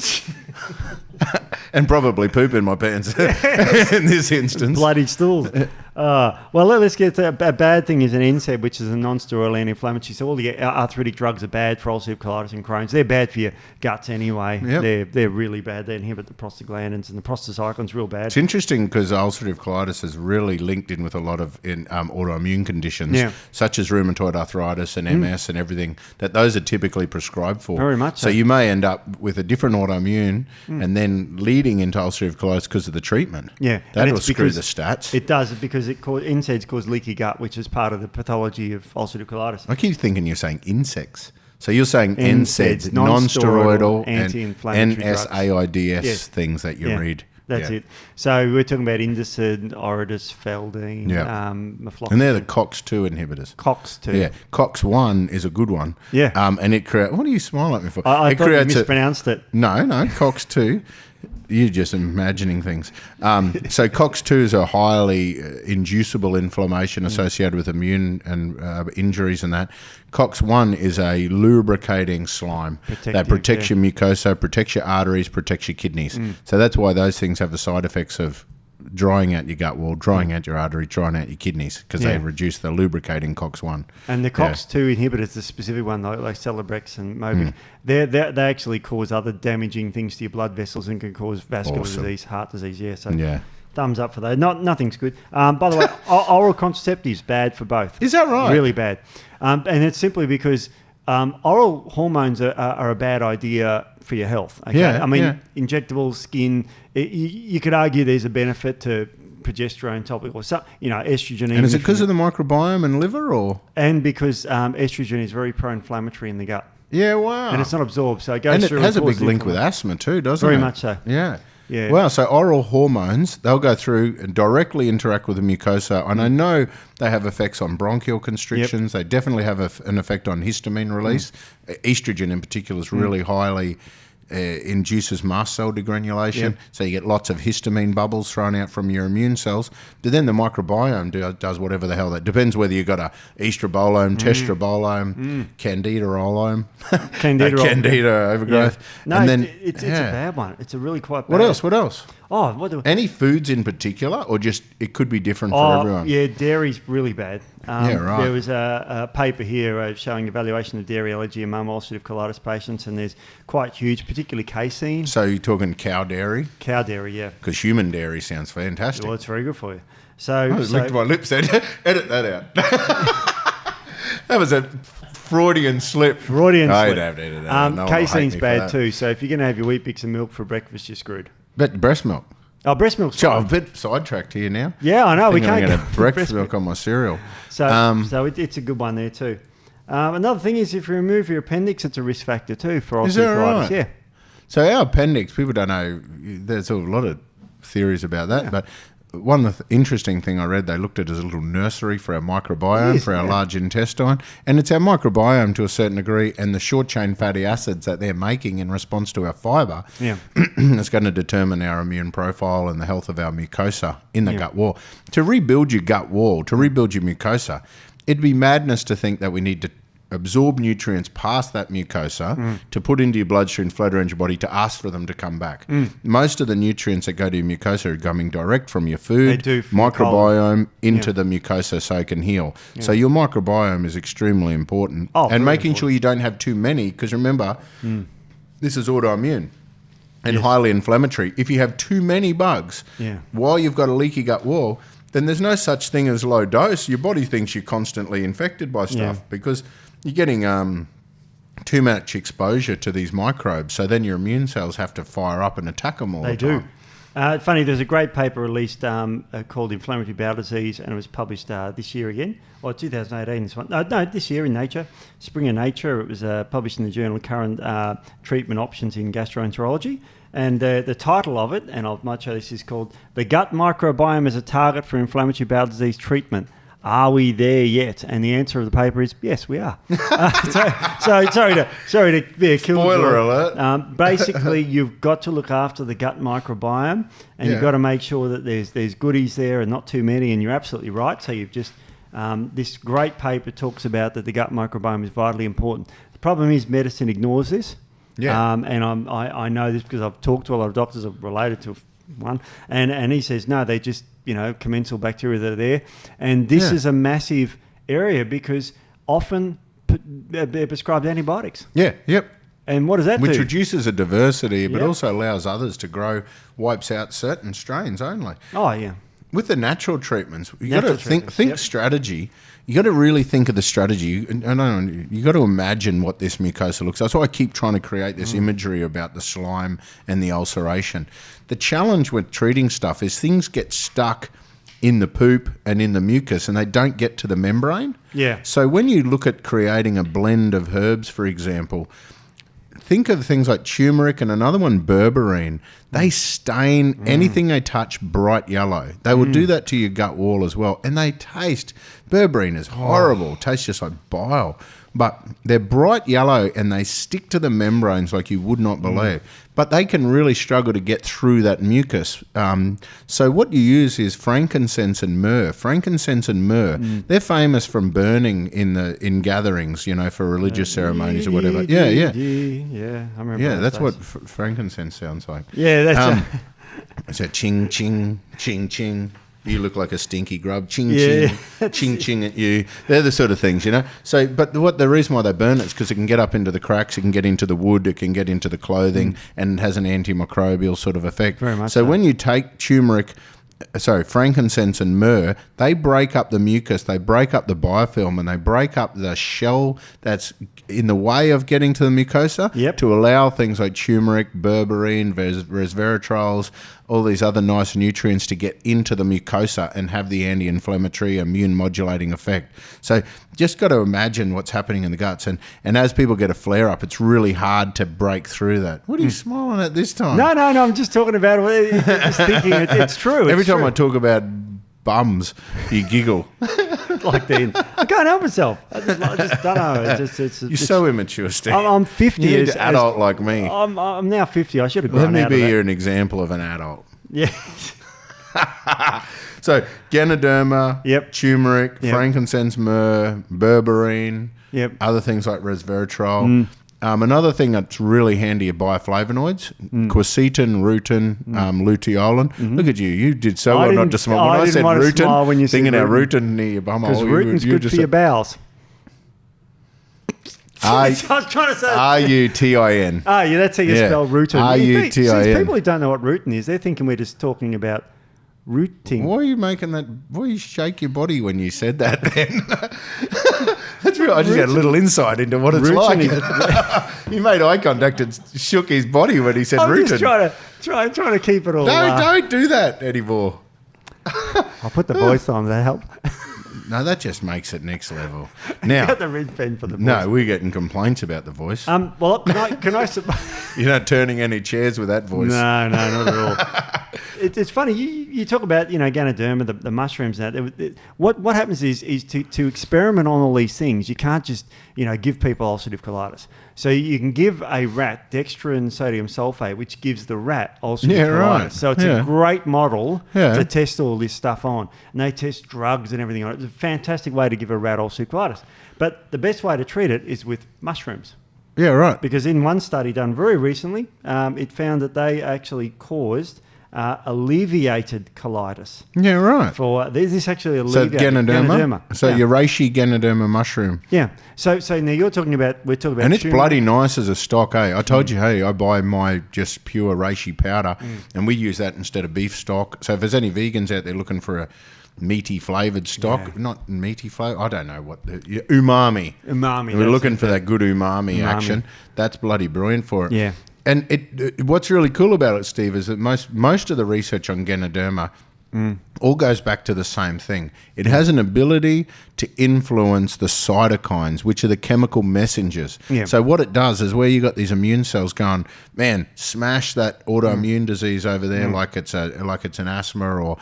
Speaker 2: And probably poop in my pants in this instance.
Speaker 1: Bloody stools. Well, let's get to a bad thing is an NSAID, which is a non-steroidal anti-inflammatory. So all the arthritic drugs are bad for ulcerative colitis and Crohn's. They're bad for your guts anyway. Yep. They're really bad. They inhibit the prostaglandins, and the prostacycline's real bad.
Speaker 2: It's interesting because ulcerative colitis is really linked in with a lot of autoimmune conditions, such as rheumatoid arthritis and MS and everything, that those are typically prescribed for.
Speaker 1: Very much
Speaker 2: so. You may end up with a different autoimmune and then leading into ulcerative colitis because of the treatment.
Speaker 1: Yeah.
Speaker 2: That'll screw the stats.
Speaker 1: It does, because NSAIDs cause leaky gut, which is part of the pathology of ulcerative colitis.
Speaker 2: I keep thinking you're saying insects. So you're saying NSAIDs, non-steroidal
Speaker 1: anti-inflammatory
Speaker 2: NSAIDs things that you read.
Speaker 1: That's it. So we're talking about Indocin, Oridis, Feldene, Mefloquine.
Speaker 2: And they're the COX-2 inhibitors.
Speaker 1: COX-2.
Speaker 2: Yeah. COX-1 is a good one.
Speaker 1: Yeah.
Speaker 2: And it creates... What do you smile at me for?
Speaker 1: I thought you mispronounced it.
Speaker 2: No, COX-2... You're just imagining things. So COX-2 is a highly inducible inflammation associated with immune and injuries and that. COX-1 is a lubricating slime that protects your mucosa, protects your arteries, protects your kidneys. So that's why those things have the side effects of drying out your gut wall, drying out your artery, drying out your kidneys, because they reduce the lubricating COX-1.
Speaker 1: And the COX-2 inhibitors, the specific one, like Celebrex and Mobic, they actually cause other damaging things to your blood vessels and can cause vascular disease, heart disease. Thumbs up for that. Nothing's good. By the way, oral contraceptives, bad for both.
Speaker 2: Is that right?
Speaker 1: Really bad. And it's simply because oral hormones are a bad idea for your health. Okay? Injectable skin, you could argue there's a benefit to progesterone topical, estrogen.
Speaker 2: And is it because of the microbiome and liver, or?
Speaker 1: And because estrogen is very pro-inflammatory in the gut.
Speaker 2: Yeah, wow.
Speaker 1: And it's not absorbed, so it goes through.
Speaker 2: And it has a big link with asthma too, doesn't it?
Speaker 1: Very much so.
Speaker 2: Yeah. Yeah. Wow, so oral hormones, they'll go through and directly interact with the mucosa. And I know they have effects on bronchial constrictions. They definitely have an effect on histamine release. Estrogen in particular is really highly induces mast cell degranulation. So you get lots of histamine bubbles thrown out from your immune cells. But then the microbiome does whatever the hell that depends whether you've got a estrobolome, testrabolome, candidarolome, candida overgrowth.
Speaker 1: No, and then, it's a bad one. It's a really quite bad.
Speaker 2: What else? Any foods in particular, or just it could be different for everyone?
Speaker 1: Yeah, dairy's really bad. There was a paper here showing evaluation of dairy allergy among ulcerative colitis patients, and there's quite huge, particularly casein.
Speaker 2: So you're talking cow dairy?
Speaker 1: Cow dairy, yeah.
Speaker 2: Because human dairy sounds fantastic.
Speaker 1: Well, it's very good for you.
Speaker 2: I licked my lips then. Edit that out. That was a Freudian slip.
Speaker 1: Freudian slip.
Speaker 2: Don't edit that.
Speaker 1: Casein's bad too, so if you're going to have your Wheat Bix and milk for breakfast, you're screwed.
Speaker 2: But breast milk.
Speaker 1: Oh, breast milk's fine.
Speaker 2: I'm a bit sidetracked here now.
Speaker 1: Yeah, I know. We can't
Speaker 2: get breast milk on my cereal.
Speaker 1: So it's a good one there too. Another thing is if you remove your appendix, it's a risk factor too for ulcerative colitis. Right? Yeah.
Speaker 2: So our appendix, people don't know. There's a lot of theories about that, but one of the interesting thing I read, they looked at it as a little nursery for our microbiome, for our large intestine, and it's our microbiome to a certain degree, and the short chain fatty acids that they're making in response to our fibre is going to determine our immune profile and the health of our mucosa in the gut wall. To rebuild your gut wall, to rebuild your mucosa, it'd be madness to think that we need to absorb nutrients past that mucosa to put into your bloodstream, float around your body, to ask for them to come back. Most of the nutrients that go to your mucosa are coming direct from your food, microbiome, into the mucosa so it can heal. So your microbiome is extremely important. And making sure you don't have too many, because remember, this is autoimmune and highly inflammatory. If you have too many bugs while you've got a leaky gut wall, then there's no such thing as low dose. Your body thinks you're constantly infected by stuff because you're getting too much exposure to these microbes. So then your immune cells have to fire up and attack them all the time.
Speaker 1: They do. Funny, there's a great paper released called Inflammatory Bowel Disease, and it was published this year again, or 2018. This one, no, this year in Nature, Spring of Nature. It was published in the journal Current Treatment Options in Gastroenterology. And the title of it, and I might show this, is called "The Gut Microbiome as a Target for Inflammatory Bowel Disease Treatment: Are we there yet? And the answer of the paper is yes, we are. So sorry to be a killjoy.
Speaker 2: Spoiler alert.
Speaker 1: Basically, you've got to look after the gut microbiome, and you've got to make sure that there's goodies there and not too many. And you're absolutely right. So you've just this great paper talks about that the gut microbiome is vitally important. The problem is medicine ignores this.
Speaker 2: Yeah.
Speaker 1: And I know this because I've talked to a lot of doctors related to one, and he says no, they just commensal bacteria that are there, and this is a massive area because often they're prescribed antibiotics.
Speaker 2: Yeah. Yep.
Speaker 1: And what does that do?
Speaker 2: Which reduces a diversity, but also allows others to grow, wipes out certain strains only.
Speaker 1: Oh yeah.
Speaker 2: With the natural treatments, you got to think strategy. You got to really think of the strategy. And you got to imagine what this mucosa looks like. That's why I keep trying to create this imagery about the slime and the ulceration. The challenge with treating stuff is things get stuck in the poop and in the mucus and they don't get to the membrane.
Speaker 1: Yeah.
Speaker 2: So when you look at creating a blend of herbs, for example, think of things like turmeric and another one, berberine. They stain anything they touch bright yellow. They will do that to your gut wall as well. And they taste, berberine is horrible. It tastes just like bile. But they're bright yellow and they stick to the membranes like you would not believe. But they can really struggle to get through that mucus. So what you use is frankincense and myrrh. Frankincense and myrrh, they're famous from burning in gatherings, for religious ceremonies or whatever. Yeah,
Speaker 1: I remember.
Speaker 2: Yeah, that's what frankincense sounds like.
Speaker 1: Yeah, that's
Speaker 2: it's a ching, ching, ching, ching. You look like a stinky grub. Ching, ching, ching, ching at you. They're the sort of things, So, but the reason why they burn it is because it can get up into the cracks, it can get into the wood, it can get into the clothing, and it has an antimicrobial sort of effect.
Speaker 1: Very much
Speaker 2: so when you take frankincense and myrrh, they break up the mucus, they break up the biofilm, and they break up the shell that's in the way of getting to the mucosa to allow things like turmeric, berberine, resveratrols, all these other nice nutrients to get into the mucosa and have the anti-inflammatory, immune modulating effect. So just got to imagine what's happening in the guts. And as people get a flare-up, it's really hard to break through that. What are you smiling at this time?
Speaker 1: No, I'm just talking about it. Just thinking it's true.
Speaker 2: Every time I talk about bums, you giggle.
Speaker 1: Like then I can't help myself. I just don't know.
Speaker 2: You're so immature, Steve.
Speaker 1: I'm 50.
Speaker 2: You need an adult like me.
Speaker 1: I'm now 50. I should have grown out of
Speaker 2: Let me be
Speaker 1: that.
Speaker 2: an example of an adult.
Speaker 1: Yeah.
Speaker 2: So Ganoderma, turmeric, frankincense, myrrh, berberine, other things like resveratrol. Another thing that's really handy are bioflavonoids, quercetin, rutin, luteolin. Look at you. You did so well not to smile. When I said rutin,
Speaker 1: when you
Speaker 2: thinking
Speaker 1: said
Speaker 2: about rutin near your bum.
Speaker 1: Because rutin's good for your bowels. I was trying to say
Speaker 2: R-U-T-I-N.
Speaker 1: Oh, yeah, that's how you spell rutin.
Speaker 2: R-U-T-I-N.
Speaker 1: People who don't know what rutin is, they're thinking we're just talking about rooting.
Speaker 2: Why are you making that? Why you shake your body when you said that then? That's real. I just got a little insight into what it's like. He made eye contact and shook his body when he said rutin.
Speaker 1: I'm just trying to keep it all.
Speaker 2: No, don't do that anymore.
Speaker 1: I'll put the voice on. Does that help?
Speaker 2: No, that just makes it next level. Now,
Speaker 1: got the red pen for the voice.
Speaker 2: No, we're getting complaints about the voice.
Speaker 1: Well, can I?
Speaker 2: You're not turning any chairs with that voice.
Speaker 1: No, not at all. It's funny. You talk about Ganoderma, the mushrooms. And that what happens is to experiment on all these things. You can't just give people ulcerative colitis. So you can give a rat dextrin sodium sulfate, which gives the rat ulcerative colitis. Right. So it's a great model to test all this stuff on. And they test drugs and everything on it. It's a fantastic way to give a rat ulcerative colitis. But the best way to treat it is with mushrooms.
Speaker 2: Yeah, right.
Speaker 1: Because in one study done very recently, it found that they actually caused alleviated colitis.
Speaker 2: Yeah, right.
Speaker 1: This actually alleviated Ganoderma.
Speaker 2: So your reishi Ganoderma mushroom.
Speaker 1: Yeah. So now we're talking about.
Speaker 2: And it's bloody nice as a stock, I told you, I buy my just pure reishi powder, and we use that instead of beef stock. So if there's any vegans out there looking for a meaty flavoured stock, not meaty flavour, I don't know what umami. We're looking for that good umami action. That's bloody brilliant for it.
Speaker 1: Yeah.
Speaker 2: And what's really cool about it, Steve, is that most of the research on Ganoderma all goes back to the same thing. It has an ability to influence the cytokines, which are the chemical messengers.
Speaker 1: Yeah.
Speaker 2: So what it does is where you got these immune cells going, man, smash that autoimmune disease over there like it's an asthma, or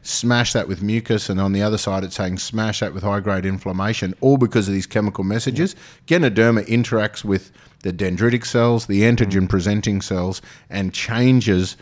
Speaker 2: smash that with mucus, and on the other side it's saying smash that with high-grade inflammation, all because of these chemical messages. Ganoderma interacts with the dendritic cells, the antigen-presenting cells, and changes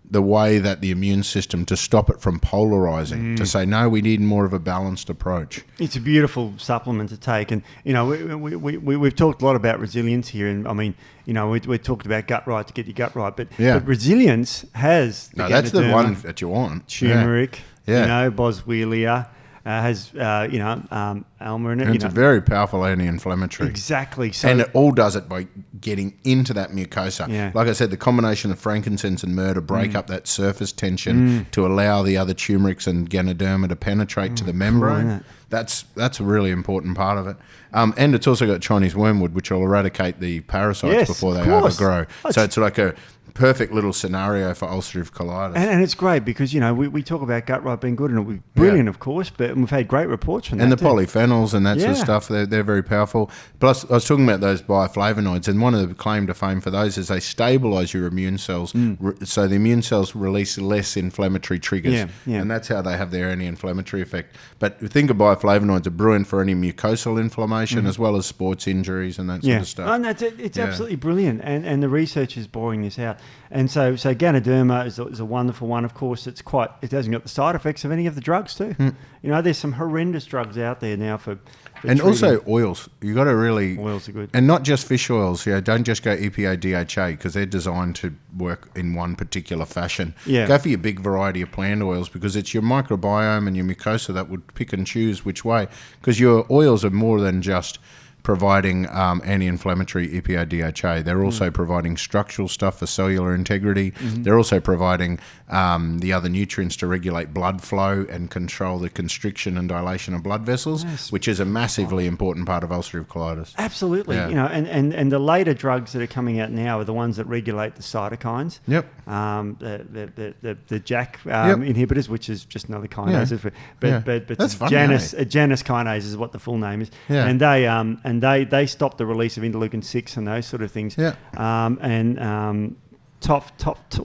Speaker 2: the way that the immune system to stop it from polarizing, to say, no, we need more of a balanced approach.
Speaker 1: It's a beautiful supplement to take. And, we've talked a lot about resilience here. And, I mean, we talked about gut right to get your gut right. But resilience has
Speaker 2: that's the one that you want.
Speaker 1: Turmeric, Boswellia. Has Alma in it.
Speaker 2: And it's a very powerful anti-inflammatory.
Speaker 1: Exactly. So,
Speaker 2: and it all does it by getting into that mucosa.
Speaker 1: Yeah.
Speaker 2: Like I said, the combination of frankincense and myrrh to break up that surface tension to allow the other turmerics and Ganoderma to penetrate to the membrane. That's a really important part of it. And it's also got Chinese wormwood, which will eradicate the parasites before they overgrow. So it's like a perfect little scenario for ulcerative colitis.
Speaker 1: And it's great because, we talk about gut right being good, and it'll be brilliant, of course, but we've had great reports from that.
Speaker 2: And the polyphenols and that sort of stuff, they're very powerful. Plus, I was talking about those bioflavonoids, and one of the claim to fame for those is they stabilize your immune cells, so the immune cells release less inflammatory triggers, and that's how they have their anti-inflammatory effect. But think of bioflavonoids are brilliant for any mucosal inflammation as well as sports injuries and that sort of stuff.
Speaker 1: And it's absolutely brilliant, and the research is boring this out. And so Ganoderma is a wonderful one. Of course, it hasn't got the side effects of any of the drugs too. There's some horrendous drugs out there now for
Speaker 2: and treating. Also oils. You got to really
Speaker 1: oils are good,
Speaker 2: and not just fish oils. Don't just go EPA DHA because they're designed to work in one particular fashion. Go for your big variety of plant oils because it's your microbiome and your mucosa that would pick and choose which way. Because your oils are more than just providing anti-inflammatory EPA DHA. They're also providing structural stuff for cellular integrity. They're also providing the other nutrients to regulate blood flow and control the constriction and dilation of blood vessels, which is a massively important part of ulcerative colitis.
Speaker 1: Absolutely. And the later drugs that are coming out now are the ones that regulate the cytokines.
Speaker 2: Yep.
Speaker 1: The JAK inhibitors, which is just another kinase. But
Speaker 2: that's funny,
Speaker 1: Janus kinase is what the full name is.
Speaker 2: Yeah.
Speaker 1: And they stop the release of interleukin 6 and those sort of things.
Speaker 2: Yeah.
Speaker 1: What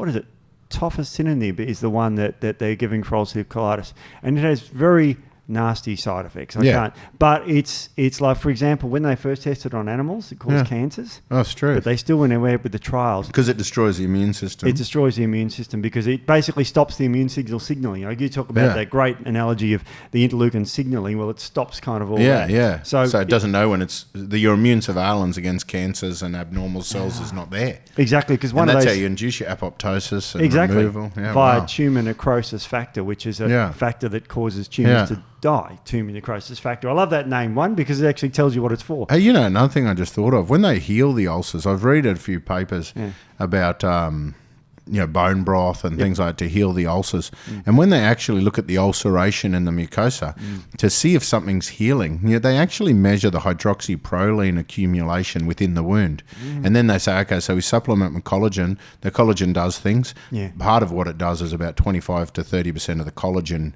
Speaker 1: is it? Tofacitinib is the one that they're giving for ulcerative colitis, and it has very nasty side effects. I can't. But it's like, for example, when they first tested on animals, it caused cancers.
Speaker 2: Oh, it's true.
Speaker 1: But they still went ahead with the trials.
Speaker 2: Because it destroys the immune system.
Speaker 1: It destroys the immune system because it basically stops the immune signal signaling. You talk about that great analogy of the interleukin signaling. Well, it stops kind of all that.
Speaker 2: Yeah. So it doesn't know when your immune surveillance against cancers and abnormal cells is not there.
Speaker 1: Exactly, because
Speaker 2: that's how you induce your apoptosis and removal.
Speaker 1: Via tumour necrosis factor, which is a factor that causes tumours to die, tumor necrosis factor. I love that name, one, because it actually tells you what it's for.
Speaker 2: Hey, another thing I just thought of, when they heal the ulcers, I've read a few papers about bone broth and things like that to heal the ulcers. And when they actually look at the ulceration in the mucosa to see if something's healing, they actually measure the hydroxyproline accumulation within the wound. And then they say, okay, so we supplement with collagen. The collagen does things. Part of what it does is about 25 to 30% of the collagen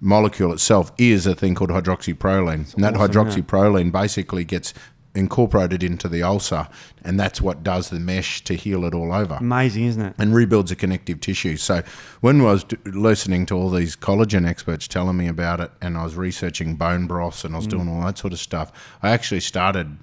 Speaker 2: molecule itself is a thing called hydroxyproline. And that hydroxyproline basically gets incorporated into the ulcer, and that's what does the mesh to heal it all over.
Speaker 1: Amazing, isn't it?
Speaker 2: And rebuilds the connective tissue. So when I was listening to all these collagen experts telling me about it, and I was researching bone broths and I was doing all that sort of stuff, I actually started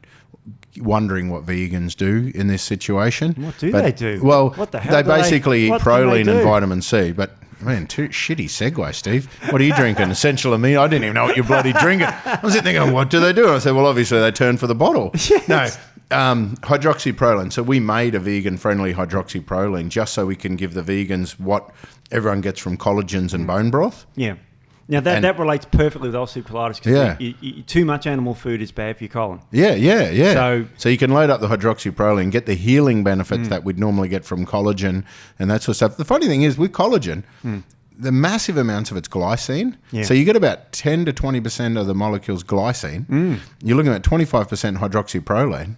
Speaker 2: wondering what vegans do in this situation.
Speaker 1: What do they do?
Speaker 2: Well,
Speaker 1: what the hell
Speaker 2: they basically eat proline and vitamin C, but man, shitty segue, Steve. What are you drinking? Essential amino? I didn't even know what you're bloody drinking. I was thinking, what do they do? I said, well, obviously they turn for the bottle.
Speaker 1: Yes.
Speaker 2: No, hydroxyproline. So we made a vegan-friendly hydroxyproline just so we can give the vegans what everyone gets from collagens and bone broth.
Speaker 1: Yeah. Now, that relates perfectly with ulcerative colitis because too much animal food is bad for your colon.
Speaker 2: Yeah. So you can load up the hydroxyproline, get the healing benefits that we'd normally get from collagen and that sort of stuff. The funny thing is, with collagen, the massive amounts of it's glycine. Yeah. So you get about 10 to 20% of the molecule's glycine. You're looking at 25% hydroxyproline.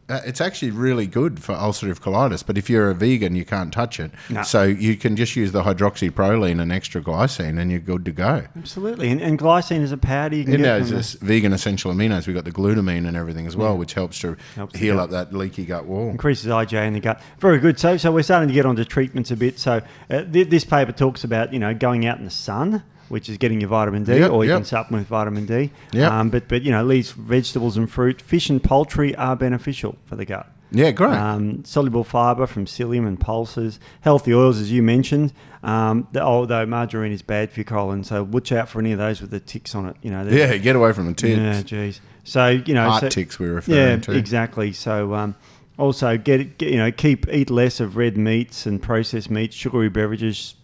Speaker 2: It's actually really good for ulcerative colitis, but if you're a vegan, you can't touch it. No. So you can just use the hydroxyproline and extra glycine, and you're good to go.
Speaker 1: Absolutely, and glycine is a powder you can get from
Speaker 2: there's vegan essential aminos. We've got the glutamine and everything as well, which helps to heal up that leaky gut wall.
Speaker 1: Increases IgA in the gut. Very good. So we're starting to get onto treatments a bit. So this paper talks about, going out in the sun, which is getting your vitamin D, or you can supplement with vitamin D. Yep. But leaves vegetables and fruit, fish and poultry are beneficial for the gut.
Speaker 2: Yeah, great.
Speaker 1: Soluble fibre from psyllium and pulses. Healthy oils, as you mentioned, although margarine is bad for your colon, so watch out for any of those with the ticks on it.
Speaker 2: Get away from the ticks.
Speaker 1: Yeah, geez. So,
Speaker 2: heart ticks we're referring to.
Speaker 1: Yeah, exactly. So, also, eat less of red meats and processed meats, sugary beverages,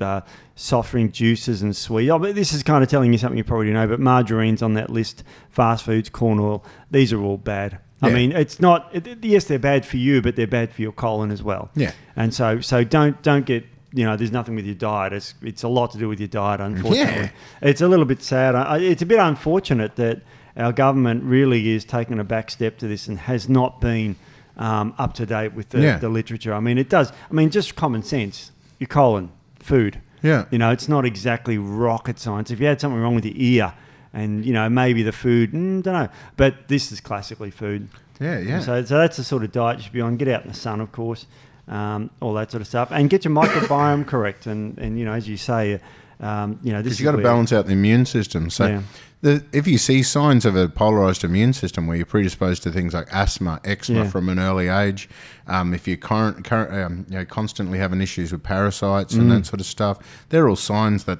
Speaker 1: soft drink juices and sweet. But this is kind of telling you something you probably know, but margarine's on that list, fast foods, corn oil, these are all bad. Yeah. I mean, it's not, yes, they're bad for you, but they're bad for your colon as well.
Speaker 2: Yeah.
Speaker 1: And so don't get, there's nothing with your diet. It's a lot to do with your diet, unfortunately. Yeah. It's a little bit sad. It's a bit unfortunate that our government really is taking a back step to this and has not been up to date with the literature. I mean, it does. I mean, just common sense. Your colon, food.
Speaker 2: Yeah.
Speaker 1: It's not exactly rocket science. If you had something wrong with your ear and, maybe the food, don't know. But this is classically food.
Speaker 2: Yeah, yeah.
Speaker 1: So that's the sort of diet you should be on. Get out in the sun, of course, all that sort of stuff. And get your microbiome correct. And as you say, this is
Speaker 2: you've got to balance out the immune system. So if you see signs of a polarized immune system where you're predisposed to things like asthma, eczema from an early age, if you're constantly having issues with parasites and that sort of stuff, they're all signs that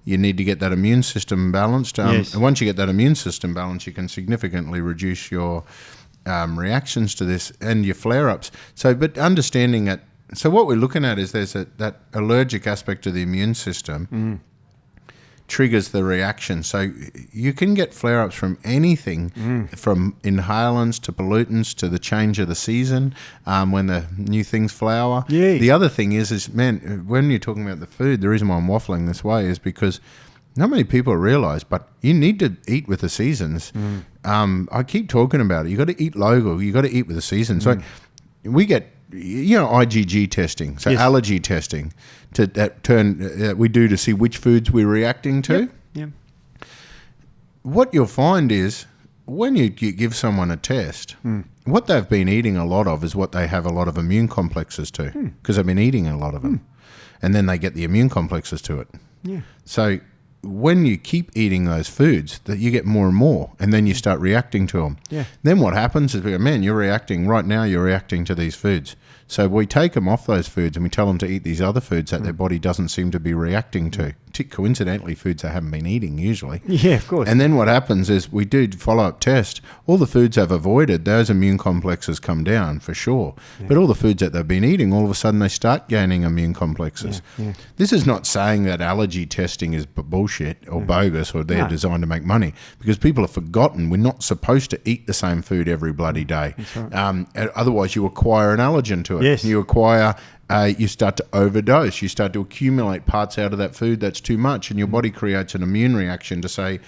Speaker 2: you need to get that immune system balanced. And once you get that immune system balanced, you can significantly reduce your reactions to this and your flare-ups. So, but understanding that, so what we're looking at is there's that allergic aspect of the immune system triggers the reaction. So you can get flare-ups from anything, from inhalants to pollutants to the change of the season, when the new things flower.
Speaker 1: Yeah.
Speaker 2: The other thing is, man, when you're talking about the food, the reason why I'm waffling this way is because not many people realise, but you need to eat with the seasons. I keep talking about it. You got to eat local. You got to eat with the seasons. So we get, IgG testing, so allergy testing, we do to see which foods we're reacting to.
Speaker 1: Yep.
Speaker 2: What you'll find is when you give someone a test, what they've been eating a lot of is what they have a lot of immune complexes to, because they've been eating a lot of them, and then they get the immune complexes to it.
Speaker 1: Yeah.
Speaker 2: So when you keep eating those foods, that you get more and more, and then you start reacting to them.
Speaker 1: Yeah.
Speaker 2: Then what happens is, man, you're reacting to these foods. So we take them off those foods and we tell them to eat these other foods that their body doesn't seem to be reacting to. Coincidentally, foods they haven't been eating usually.
Speaker 1: Yeah, of course.
Speaker 2: And then what happens is we do follow-up test. All the foods they've avoided, those immune complexes come down for sure. Yeah. But all the foods that they've been eating, all of a sudden they start gaining immune complexes. Yeah. This is not saying that allergy testing is bullshit or bogus or they're designed to make money, because people have forgotten we're not supposed to eat the same food every bloody day.
Speaker 1: That's right.
Speaker 2: Otherwise you acquire an allergen to it.
Speaker 1: Yes.
Speaker 2: You acquire... you start to overdose. You start to accumulate parts out of that food that's too much, and your body creates an immune reaction to say,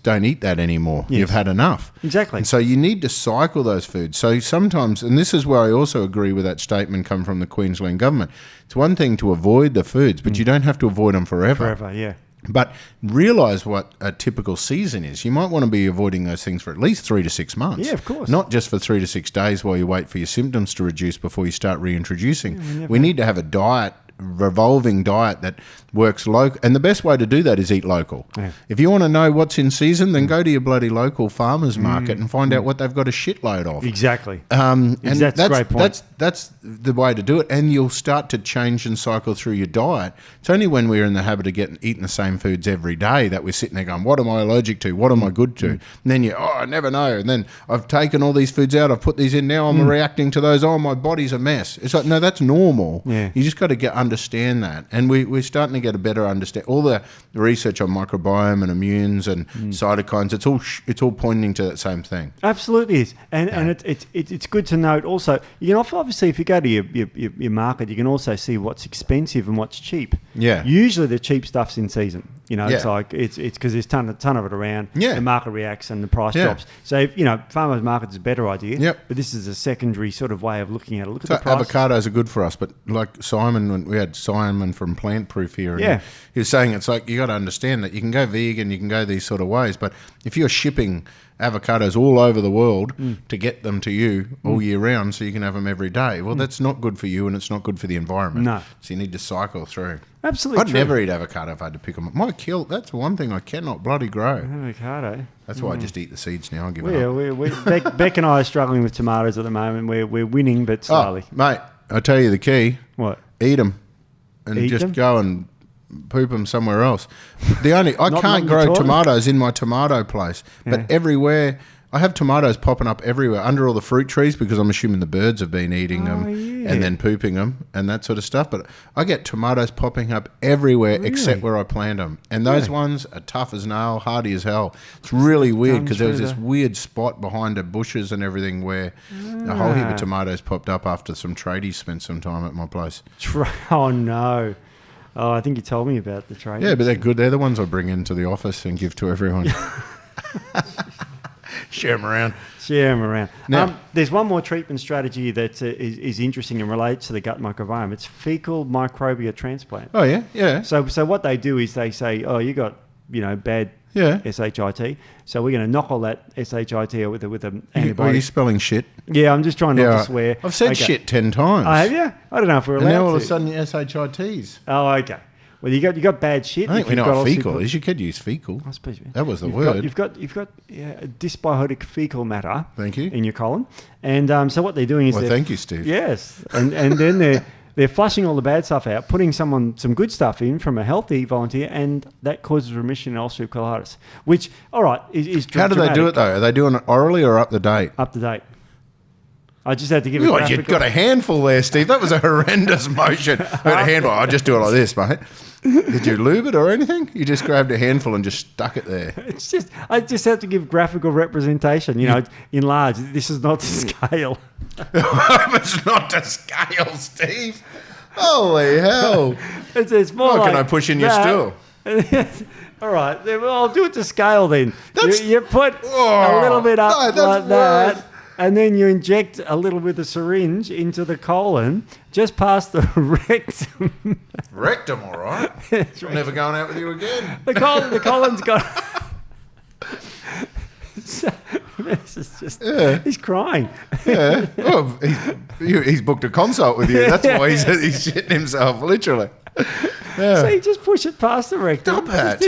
Speaker 2: don't eat that anymore. Yes. You've had enough.
Speaker 1: Exactly.
Speaker 2: And so you need to cycle those foods. So sometimes, and this is where I also agree with that statement come from the Queensland government, it's one thing to avoid the foods, but you don't have to avoid them forever.
Speaker 1: Forever, yeah.
Speaker 2: But realise what a typical season is. You might want to be avoiding those things for at least 3 to 6 months.
Speaker 1: Yeah, of course.
Speaker 2: Not just for 3 to 6 days while you wait for your symptoms to reduce before you start reintroducing. We need to have a revolving diet that works local. And the best way to do that is eat local. Yeah. If you want to know what's in season, then go to your bloody local farmer's market and find out what they've got a shitload of.
Speaker 1: Exactly.
Speaker 2: And
Speaker 1: that's a great point.
Speaker 2: That's the way to do it. And you'll start to change and cycle through your diet. It's only when we're in the habit of eating the same foods every day that we're sitting there going, what am I allergic to? What am I good to? And then I never know. And then I've taken all these foods out. I've put these in. Now I'm reacting to those. Oh, my body's a mess. It's like, no, that's normal.
Speaker 1: Yeah.
Speaker 2: You just got to understand that. And we're starting to get a better understand. All the research on microbiome and immunes and cytokines, it's all pointing to that same thing.
Speaker 1: Absolutely is. And it's good to note also, you can obviously, if you go to your market, you can also see what's expensive and what's cheap.
Speaker 2: Yeah.
Speaker 1: Usually the cheap stuff's in season. You know, it's
Speaker 2: Yeah.
Speaker 1: like it's because there's a ton of it around.
Speaker 2: Yeah.
Speaker 1: The market reacts and the price
Speaker 2: Yeah.
Speaker 1: drops. So you know, farmers market is a better idea.
Speaker 2: Yep.
Speaker 1: But this is a secondary sort of way of looking at it. Look
Speaker 2: So
Speaker 1: at the price.
Speaker 2: avocados are good for us, but like Simon, when we had Simon from Plant Proof here, and
Speaker 1: Yeah.
Speaker 2: he was saying it's like you got to understand that you can go vegan, you can go these sort of ways, but if you're shipping avocados all over the world to get them to you all year round so you can have them every day, well, that's not good for you and it's not good for the environment.
Speaker 1: No.
Speaker 2: So you need to cycle through.
Speaker 1: Absolutely
Speaker 2: I'd
Speaker 1: true.
Speaker 2: never eat avocado if I had to pick them up. My kill, that's one thing I cannot bloody grow.
Speaker 1: Avocado.
Speaker 2: That's why I just eat the seeds now. I give it
Speaker 1: Yeah,
Speaker 2: up.
Speaker 1: Beck and I are struggling with tomatoes at the moment. We're winning, but slowly.
Speaker 2: Oh, mate, I tell you the key.
Speaker 1: What?
Speaker 2: Eat them and
Speaker 1: Eat
Speaker 2: just
Speaker 1: 'em?
Speaker 2: go and poop them somewhere else. I
Speaker 1: Not
Speaker 2: can't
Speaker 1: in your
Speaker 2: grow
Speaker 1: toilet?
Speaker 2: tomatoes in my tomato place, but everywhere I have tomatoes popping up everywhere under all the fruit trees because I'm assuming the birds have been eating them
Speaker 1: yeah.
Speaker 2: and then pooping them and that sort of stuff. But I get tomatoes popping up everywhere except where I plant them, and those ones are tough as nail, hardy as hell. It's really weird because there was this weird spot behind the bushes and everything where a whole heap of tomatoes popped up after some tradies spent some time at my place.
Speaker 1: Oh, no. Oh, I think you told me about the trade.
Speaker 2: Yeah, but they're good. They're the ones I bring into the office and give to everyone. Share them around.
Speaker 1: Share them around.
Speaker 2: Now-
Speaker 1: There's one more treatment strategy that is interesting and relates to the gut microbiome. It's fecal microbial transplant.
Speaker 2: Oh, yeah? Yeah.
Speaker 1: So what they do is they say, oh, you got, bad
Speaker 2: Yeah.
Speaker 1: SHIT. So we're going to knock all that SHIT out with an
Speaker 2: Are you
Speaker 1: antibody.
Speaker 2: spelling shit?
Speaker 1: Yeah, I'm just trying not to swear.
Speaker 2: I've said
Speaker 1: Okay.
Speaker 2: shit 10 times.
Speaker 1: Oh, have you? I don't know if we're allowed
Speaker 2: And now all
Speaker 1: to.
Speaker 2: of a sudden you're SHITs.
Speaker 1: Oh, okay. Well, you got bad shit.
Speaker 2: I think
Speaker 1: if
Speaker 2: we know
Speaker 1: you've got
Speaker 2: what fecal
Speaker 1: ulcerative-
Speaker 2: is. You could use fecal.
Speaker 1: I suppose
Speaker 2: That was the
Speaker 1: you've
Speaker 2: word.
Speaker 1: You've got dysbiotic fecal matter.
Speaker 2: Thank you.
Speaker 1: In your colon, and so what they're doing is
Speaker 2: Well, thank you, Steve.
Speaker 1: Yes, and then they're flushing all the bad stuff out, putting some good stuff in from a healthy volunteer, and that causes remission in ulcerative colitis. Which, all right, is
Speaker 2: How do they do it, though? Are they doing it orally or up to date?
Speaker 1: Up to date. I just had to give
Speaker 2: You
Speaker 1: a graphical.
Speaker 2: got a handful there, Steve. That was a horrendous motion. I got a handful. I'll just do it like this, mate. Did you lube it or anything? You just grabbed a handful and just stuck it there.
Speaker 1: I just have to give graphical representation. In large. This is not to scale.
Speaker 2: It's not to scale, Steve. Holy hell.
Speaker 1: It's more
Speaker 2: What
Speaker 1: like
Speaker 2: can I push in your
Speaker 1: that.
Speaker 2: stool?
Speaker 1: All right, well, I'll do it to scale then.
Speaker 2: That's-
Speaker 1: You put
Speaker 2: Oh,
Speaker 1: a little bit up
Speaker 2: no, that's
Speaker 1: like that,
Speaker 2: worse.
Speaker 1: and then you inject a little bit of syringe into the colon, just past the rectum.
Speaker 2: Rectum, all right. I'm never going out with you again.
Speaker 1: The colon's got. This is just. He's crying.
Speaker 2: Yeah. Oh, he's booked a consult with you. That's why he's shitting himself, literally. Yeah.
Speaker 1: So you just push it past the rectum,
Speaker 2: Stop
Speaker 1: just
Speaker 2: it.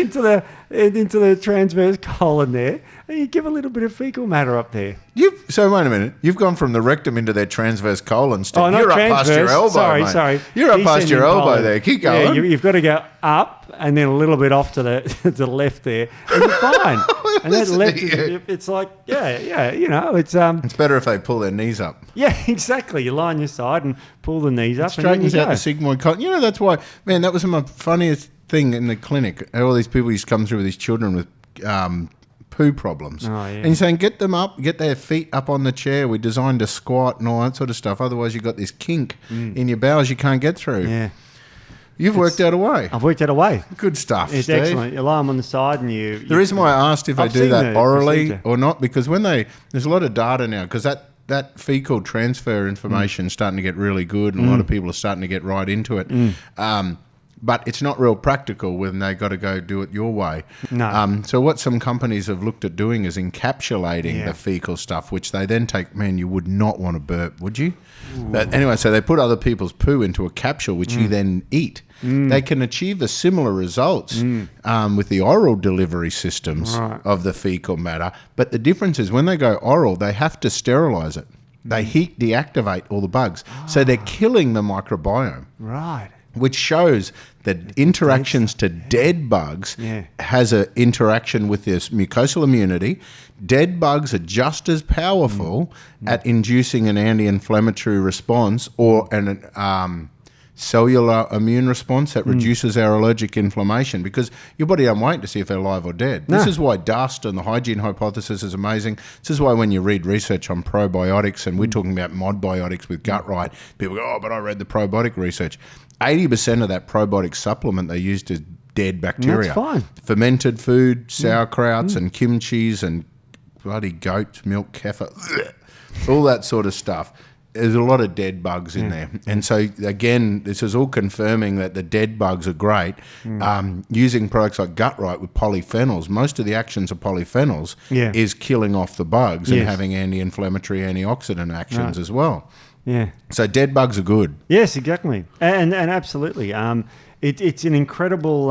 Speaker 1: into the transverse colon there, and you give a little bit of fecal matter up there.
Speaker 2: So wait a minute. You've gone from the rectum into their transverse colon. Steve.
Speaker 1: Oh, not
Speaker 2: You're up past your
Speaker 1: transverse.
Speaker 2: elbow,
Speaker 1: Sorry.
Speaker 2: mate. You're up past your
Speaker 1: Descending
Speaker 2: elbow
Speaker 1: colon.
Speaker 2: there. Keep
Speaker 1: Yeah,
Speaker 2: going.
Speaker 1: you've got to go up and then a little bit off to the to the left there, and you're fine. And that
Speaker 2: Listen
Speaker 1: left,
Speaker 2: to you.
Speaker 1: it's like, it's
Speaker 2: It's better if they pull their knees up.
Speaker 1: yeah, exactly. You lie on your side and pull the knees up, and then you
Speaker 2: Straightens out
Speaker 1: go.
Speaker 2: the sigmoid colon. That's why, man, that was my funniest thing in the clinic. All these people used to come through with these children with poo problems.
Speaker 1: Oh, yeah.
Speaker 2: And you're saying, get them up, get their feet up on the chair. We designed a squat and all that sort of stuff. Otherwise, you've got this kink in your bowels you can't get through.
Speaker 1: Yeah,
Speaker 2: You've worked out a way.
Speaker 1: I've worked out a way.
Speaker 2: Good stuff,
Speaker 1: It's
Speaker 2: Steve.
Speaker 1: excellent. You lie them on the side, and
Speaker 2: The reason why I asked if
Speaker 1: I've
Speaker 2: they do
Speaker 1: seen
Speaker 2: that
Speaker 1: the
Speaker 2: orally
Speaker 1: procedure.
Speaker 2: or not, because there's a lot of data now, because that fecal transfer information is starting to get really good, and a lot of people are starting to get right into it. But it's not real practical when they got to go do it your way.
Speaker 1: No.
Speaker 2: So what some companies have looked at doing is encapsulating the fecal stuff, which they then take. Man, you would not want to burp, would you? But anyway, so they put other people's poo into a capsule, which you then eat. They can achieve the similar results with the oral delivery systems of the fecal matter. But the difference is when they go oral, they have to sterilize it. They heat deactivate all the bugs. So they're killing the microbiome.
Speaker 1: right.
Speaker 2: Which shows that interactions to dead bugs has an interaction with this mucosal immunity. Dead bugs are just as powerful at inducing an anti-inflammatory response or an cellular immune response that reduces our allergic inflammation, because your body doesn't wait to see if they're alive or dead. This is why dust and the hygiene hypothesis is amazing. This is why when you read research on probiotics, and we're talking about modbiotics with gut right, people go, oh, but I read the probiotic research. 80% of that probiotic supplement they used is dead bacteria.
Speaker 1: That's fine.
Speaker 2: Fermented food, sauerkrauts and kimchis and bloody goat milk, kefir, all that sort of stuff. There's a lot of dead bugs in there. And so, again, this is all confirming that the dead bugs are great. Using products like Gut Right with polyphenols, most of the actions of polyphenols is killing off the bugs and having anti-inflammatory, antioxidant actions as well.
Speaker 1: Yeah.
Speaker 2: So dead bugs are good.
Speaker 1: Yes, exactly. And absolutely. It's an incredible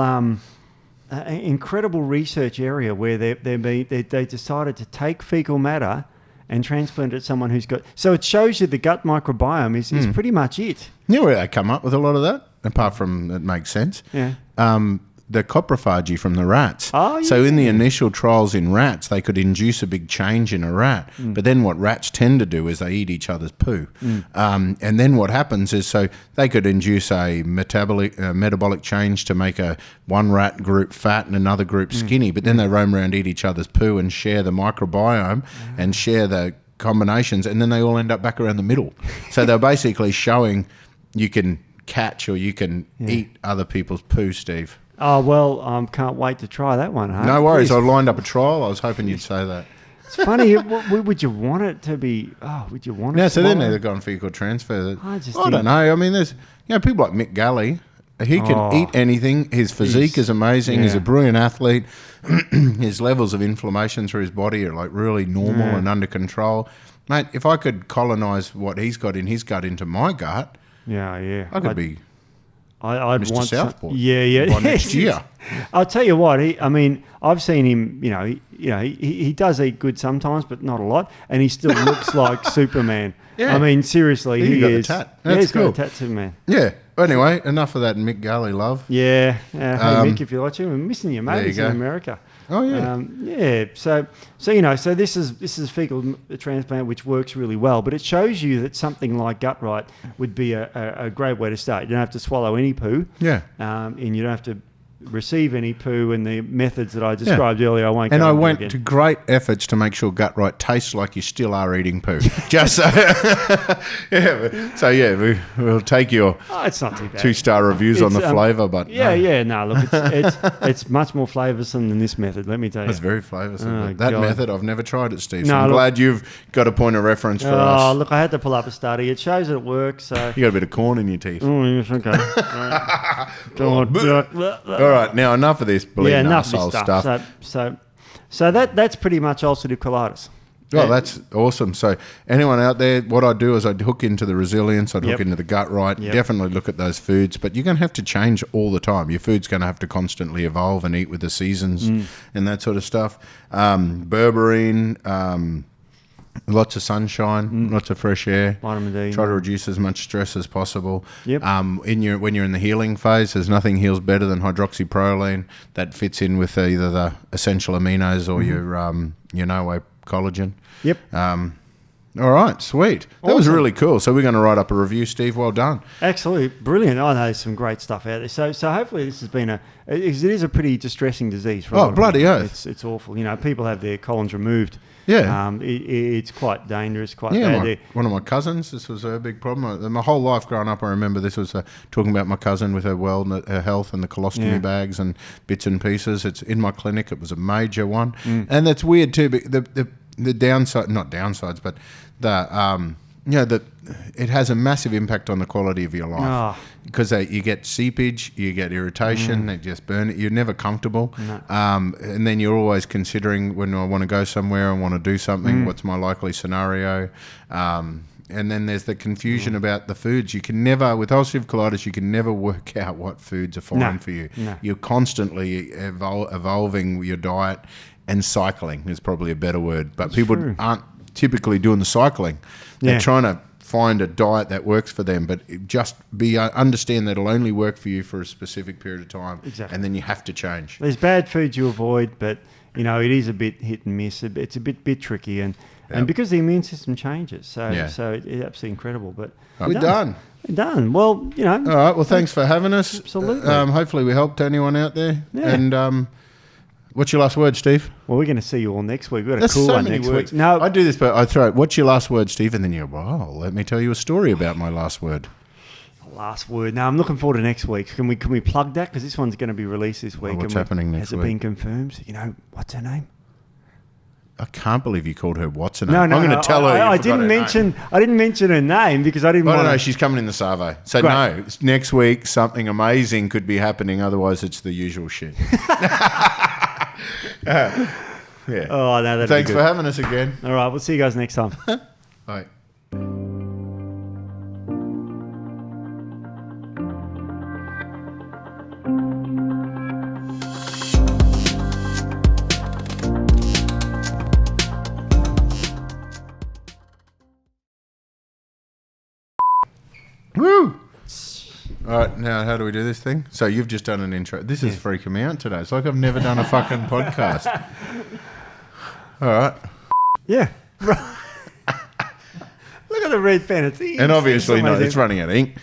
Speaker 1: research area where they decided to take fecal matter and transplant it to someone who's got... So it shows you the gut microbiome is pretty much it.
Speaker 2: You know where they come up with a lot of that? Apart from it makes sense.
Speaker 1: Yeah.
Speaker 2: The coprophagy from the rats.
Speaker 1: Oh, yeah.
Speaker 2: So in the initial trials in rats, they could induce a big change in a rat. But then what rats tend to do is they eat each other's poo. And then what happens is, so they could induce a metabolic change to make one rat group fat and another group skinny. But then they roam around, eat each other's poo and share the microbiome and share the combinations. And then they all end up back around the middle. So they're basically showing you can catch or you can eat other people's poo, Steve.
Speaker 1: Oh, well, can't wait to try that one, huh?
Speaker 2: No worries. I lined up a trial. I was hoping you'd say that.
Speaker 1: It's funny. Would you want it to be... Oh, would you want it to
Speaker 2: so then they've gone fecal transfer.
Speaker 1: I
Speaker 2: don't know. I mean, there's people like Mick Galley. He can eat anything. His physique is amazing. He's a brilliant athlete. His levels of inflammation through his body are like really normal and under control. Mate, if I could colonise what he's got in his gut into my gut, I could be...
Speaker 1: I'd
Speaker 2: Mr.
Speaker 1: want
Speaker 2: Southport.
Speaker 1: By
Speaker 2: next year.
Speaker 1: I'll tell you what. I've seen him. He does eat good sometimes, but not a lot, and he still looks like Superman.
Speaker 2: Yeah.
Speaker 1: I mean, seriously, he is.
Speaker 2: The tat. That's
Speaker 1: he's
Speaker 2: cool.
Speaker 1: got a tat, Superman.
Speaker 2: Yeah. Anyway, enough of that Mick Galley love.
Speaker 1: Yeah. Hey, Mick, if you're watching, we're missing you, mate.
Speaker 2: There you go.
Speaker 1: In America.
Speaker 2: Oh yeah.
Speaker 1: So this is fecal transplant, which works really well, but it shows you that something like Gut Right would be a great way to start. You don't have to swallow any poo.
Speaker 2: Yeah.
Speaker 1: And you don't have to receive any poo, and the methods that I described earlier, I won't go into
Speaker 2: I went
Speaker 1: again.
Speaker 2: to great efforts to make sure Gut Right tastes like you still are eating poo. Just so, we'll take your
Speaker 1: it's not too bad.
Speaker 2: 2-star reviews on the flavour, but
Speaker 1: look, it's much more flavoursome than this method, let me tell you.
Speaker 2: It's very flavoursome.
Speaker 1: Oh,
Speaker 2: that
Speaker 1: God.
Speaker 2: method, I've never tried it, Steve. So I'm glad you've got a point of reference for us.
Speaker 1: Oh, look, I had to pull up a study. It shows that it works. So
Speaker 2: you got a bit of corn in your teeth.
Speaker 1: Oh, yes, okay.
Speaker 2: All right, now enough of this bleeding
Speaker 1: enough
Speaker 2: arsehole
Speaker 1: of this
Speaker 2: stuff.
Speaker 1: So that's pretty much ulcerative colitis.
Speaker 2: Oh, that's awesome. So anyone out there, what I'd do is I'd hook into the resilience, I'd hook into the Gut Right, definitely look at those foods, but you're going to have to change all the time. Your food's going to have to constantly evolve and eat with the seasons and that sort of stuff. Berberine, lots of sunshine, lots of fresh air.
Speaker 1: Vitamin D.
Speaker 2: Try to reduce as much stress as possible.
Speaker 1: Yep.
Speaker 2: When you're in the healing phase, there's nothing heals better than hydroxyproline. That fits in with either the essential aminos or your whey collagen.
Speaker 1: Yep.
Speaker 2: All right, sweet. That was really cool. So we're going to write up a review, Steve. Well done.
Speaker 1: Absolutely brilliant. I know there's some great stuff out there. So hopefully this has been it is a pretty distressing disease. For a lot of
Speaker 2: bloody
Speaker 1: people.
Speaker 2: oath!
Speaker 1: It's awful. People have their colons removed.
Speaker 2: Yeah.
Speaker 1: It's quite dangerous, quite bad.
Speaker 2: One of my cousins, this was a big problem. My whole life growing up, I remember this was talking about my cousin with her health and the colostomy bags and bits and pieces. It's in my clinic. It was a major one. And that's weird too. The downside, not downsides, but it has a massive impact on the quality of your life because you get seepage, you get irritation, it just burn it. You're never comfortable, and then you're always considering when I want to go somewhere, I want to do something. What's my likely scenario? And then there's the confusion about the foods. You can never, with ulcerative colitis, you can never work out what foods are fine for you. No. You're constantly evolving your diet, and cycling is probably a better word. But people aren't typically doing the cycling. They're trying to find a diet that works for them, but understand that it'll only work for you for a specific period of time, and then you have to change. There's
Speaker 1: bad foods you avoid, but it is a bit hit and miss. It's a bit tricky, and because the immune system changes, so it's absolutely incredible. But
Speaker 2: we're done.
Speaker 1: Done. Well,
Speaker 2: All right. Well, thanks for having us.
Speaker 1: Absolutely.
Speaker 2: Hopefully, we helped anyone out there. Yeah. And what's your last word, Steve?
Speaker 1: Well, we're going to see you all next week. We've got a cool one next week.
Speaker 2: No, I do this, but I throw it. What's your last word, Steve? And then you go, well, let me tell you a story about my last word.
Speaker 1: last word. No, I'm looking forward to next week. Can we plug that? Because this one's going to be released this week.
Speaker 2: What's happening next week?
Speaker 1: Has it been confirmed? You know, what's her name?
Speaker 2: I can't believe you called her what's her name.
Speaker 1: No,
Speaker 2: I'm going to tell her.
Speaker 1: I didn't mention her name because I didn't want to.
Speaker 2: No, she's coming in the Savo. So
Speaker 1: Great.
Speaker 2: no, next week something amazing could be happening. Otherwise, it's the usual shit. Yeah.
Speaker 1: Oh, no, that'd
Speaker 2: Thanks
Speaker 1: be
Speaker 2: for
Speaker 1: good.
Speaker 2: having us again.
Speaker 1: All right, we'll see you guys next time.
Speaker 2: Bye. Woo! All right, now how do we do this thing? So you've just done an intro. This is freaking me out today. It's like I've never done a fucking podcast. All right.
Speaker 1: Yeah. Look at the red pen.
Speaker 2: And obviously, no, it's running out of ink.